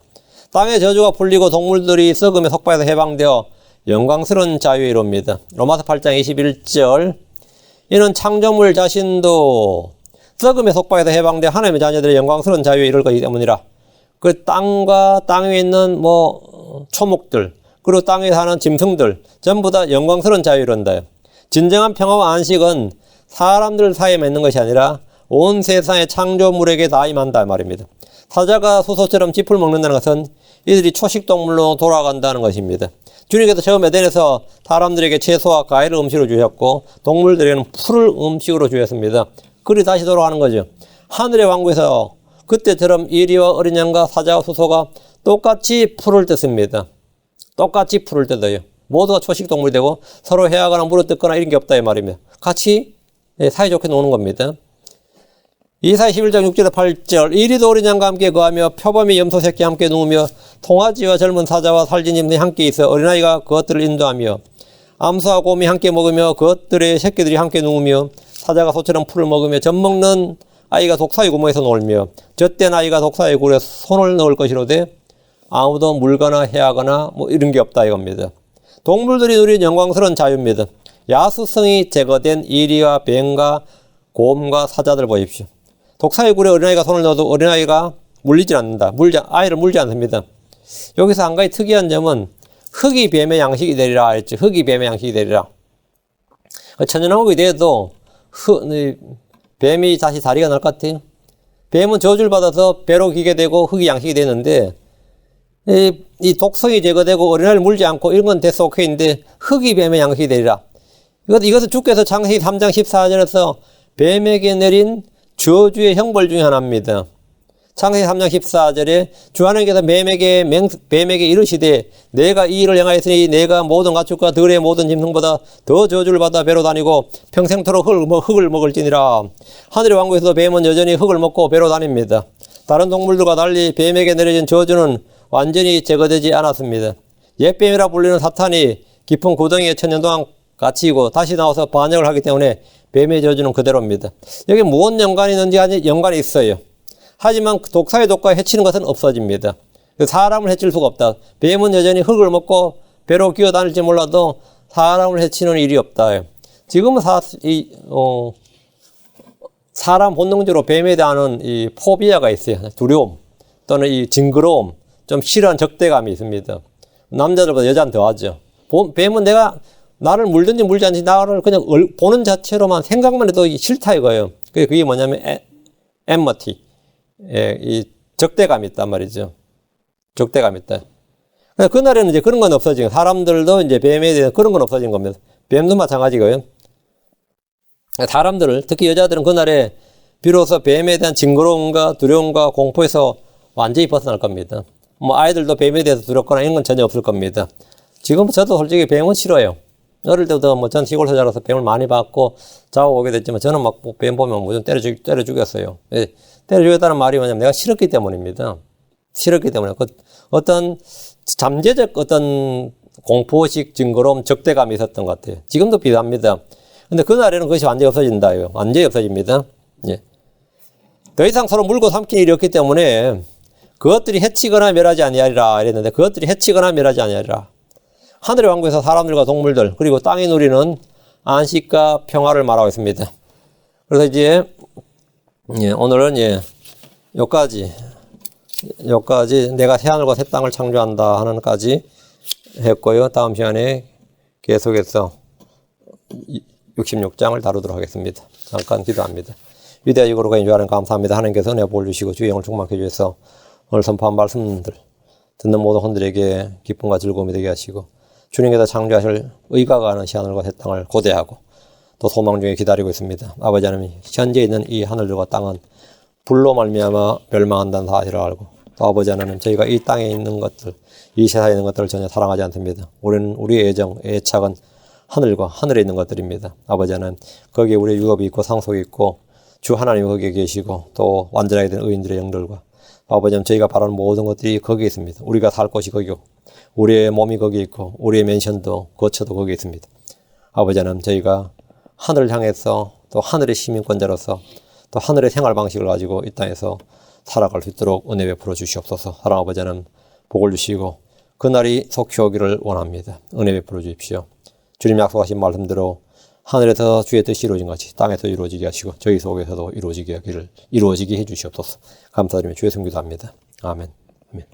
땅의 저주가 풀리고 동물들이 썩음의 속박에서 해방되어 영광스러운 자유에 이릅니다. 로마서 8장 21절 이는 창조물 자신도 썩음의 속박에서 해방되어 하나님의 자녀들의 영광스러운 자유에 이를 것이기 때문이라. 그 땅과 땅 위에 있는 초목들 그리고 땅에 사는 짐승들 전부 다 영광스러운 자유에 이른다. 진정한 평화와 안식은 사람들 사이에 맺는 것이 아니라 온 세상의 창조물에게 다 임한다 말입니다. 사자가 수소처럼 짚을 먹는다는 것은 이들이 초식동물로 돌아간다는 것입니다. 주님께서 처음 에덴에서 사람들에게 채소와 과일을 음식으로 주셨고 동물들에게는 풀을 음식으로 주셨습니다. 그리 다시 돌아가는 거죠. 하늘의 왕국에서 그때처럼 이리와 어린 양과 사자와 수소가 똑같이 풀을 뜯습니다. 똑같이 풀을 뜯어요. 모두가 초식동물이 되고 서로 해하거나 물어뜯거나 이런 게 없다 이 말입니다. 같이 사이좋게 노는 겁니다. 이사야 11장 6절에서 8절 이리도 어린 양과 함께 거하며 표범이 염소 새끼와 함께 누우며 송아지와 젊은 사자와 살진 짐승이 함께 있어 어린아이가 그것들을 인도하며 암소와 곰이 함께 먹으며 그것들의 새끼들이 함께 누우며 사자가 소처럼 풀을 먹으며 젖 먹는 아이가 독사의 구멍에서 놀며 젖된 아이가 독사의 굴에 손을 넣을 것이로되 아무도 물거나 해하거나 이런 게 없다 이겁니다. 동물들이 누린 영광스러운 자유입니다. 야수성이 제거된 이리와 뱀과 곰과 사자들 보십시오. 독사의 굴에 어린아이가 손을 넣어도 어린아이가 물리지 않는다. 아이를 물지 않습니다. 여기서 한 가지 특이한 점은 흙이 뱀의 양식이 되리라 했죠. 흙이 뱀의 양식이 되리라. 천연왕국이 돼도 뱀이 다시 다리가 날 것 같아요. 뱀은 저주를 받아서 배로 기게 되고 흙이 양식이 되는데 이 독성이 제거되고 어린아이를 물지 않고 이런 건 됐어 오케이인데 흙이 뱀의 양식이 되리라. 이것은 주께서 창세기 3장 14절에서 뱀에게 내린 저주의 형벌 중에 하나입니다. 창세기 3장 14절에 주 하나님께서 뱀에게 이르시되 내가 이 일을 행하였으니 내가 모든 가축과 들의 모든 짐승보다 더 저주를 받아 배로 다니고 평생토록 흙을 먹을지니라. 하늘의 왕국에서도 뱀은 여전히 흙을 먹고 배로 다닙니다. 다른 동물들과 달리 뱀에게 내려진 저주는 완전히 제거되지 않았습니다. 옛뱀이라 불리는 사탄이 깊은 구덩이에 천년 동안 갇히고 다시 나와서 반역을 하기 때문에 뱀의 저주는 그대로입니다. 여기 무슨 연관이 있는지 연관이 있어요. 하지만 독사의 독과 해치는 것은 없어집니다. 사람을 해칠 수가 없다. 뱀은 여전히 흙을 먹고 배로 기어다닐지 몰라도 사람을 해치는 일이 없다. 지금은 사람 본능적으로 뱀에 대한 이 포비아가 있어요. 두려움 또는 이 징그러움, 좀 싫어하는 적대감이 있습니다. 남자들보다 여자는 더하죠. 뱀은 나를 물든지 물지 않든지 나를 그냥 보는 자체로만 생각만 해도 싫다 이거예요. 그게 뭐냐면 엠머티, 이 적대감이 있단 말이죠. 적대감이 있다. 그날에는 이제 그런 건 없어지고 사람들도 이제 뱀에 대해서 그런 건 없어진 겁니다. 뱀도 마찬가지고요. 사람들을, 특히 여자들은 그날에 비로소 뱀에 대한 징그러움과 두려움과 공포에서 완전히 벗어날 겁니다. 뭐 아이들도 뱀에 대해서 두렵거나 이런 건 전혀 없을 겁니다. 지금 저도 솔직히 뱀은 싫어요. 어릴 때부터 뭐 전 시골 살아서 뱀을 많이 봤고 자고 오게 됐지만 저는 막 뱀 보면 무조건 때려 죽였어요. 예, 때려 죽였다는 말이 뭐냐면 내가 싫었기 때문입니다. 싫었기 때문에 어떤 잠재적 어떤 공포식 징그러움, 적대감이 있었던 것 같아요. 지금도 비슷합니다. 근데 그날에는 그것이 완전히 없어진다요. 완전히 없어집니다. 예. 더 이상 서로 물고 삼킬 일이 없기 때문에 그것들이 해치거나 멸하지 아니하리라 이랬는데 그것들이 해치거나 멸하지 아니하리라. 하늘의 왕국에서 사람들과 동물들 그리고 땅이 누리는 안식과 평화를 말하고 있습니다. 그래서 이제 오늘은 여기까지 내가 새하늘과 새 땅을 창조한다 하는까지 했고요. 다음 시간에 계속해서 66장을 다루도록 하겠습니다. 잠깐 기도합니다. 위대하시고 거룩하신 주 하나님 감사합니다. 하나님께서 은혜 복 주시고 주의 영을 충만케 해주셔서 오늘 선포한 말씀들 듣는 모든 혼들에게 기쁨과 즐거움이 되게 하시고 주님께서 창조하실 의가 가는 하늘과 새 땅을 고대하고 또 소망 중에 기다리고 있습니다. 아버지 하나님 현재 있는 이 하늘들과 땅은 불로 말미암아 멸망한다는 사실을 알고 또 아버지 하나님 저희가 이 땅에 있는 것들 이 세상에 있는 것들을 전혀 사랑하지 않습니다. 우리는 우리의 애착은 하늘과 하늘에 있는 것들입니다. 아버지 하나님 거기에 우리의 유업이 있고 상속이 있고 주 하나님이 거기에 계시고 또 완전하게 된 의인들의 영들과 아버지 하나님 저희가 바라는 모든 것들이 거기에 있습니다. 우리가 살 곳이 거기고 우리의 몸이 거기에 있고 우리의 맨션도 거처도 거기에 있습니다. 아버지 하나님 저희가 하늘을 향해서 또 하늘의 시민권자로서 또 하늘의 생활 방식을 가지고 이 땅에서 살아갈 수 있도록 은혜 베풀어 주시옵소서. 사랑 아버지 하나님 복을 주시고 그날이 속히 오기를 원합니다. 은혜 베풀어 주십시오. 주님 약속하신 말씀대로 하늘에서 주의 뜻이 이루어진 같이 땅에서 이루어지게 하시고 저희 속에서도 이루어지게 해 주시옵소서. 감사드리며 주의 성기도 합니다. 아멘. 아멘.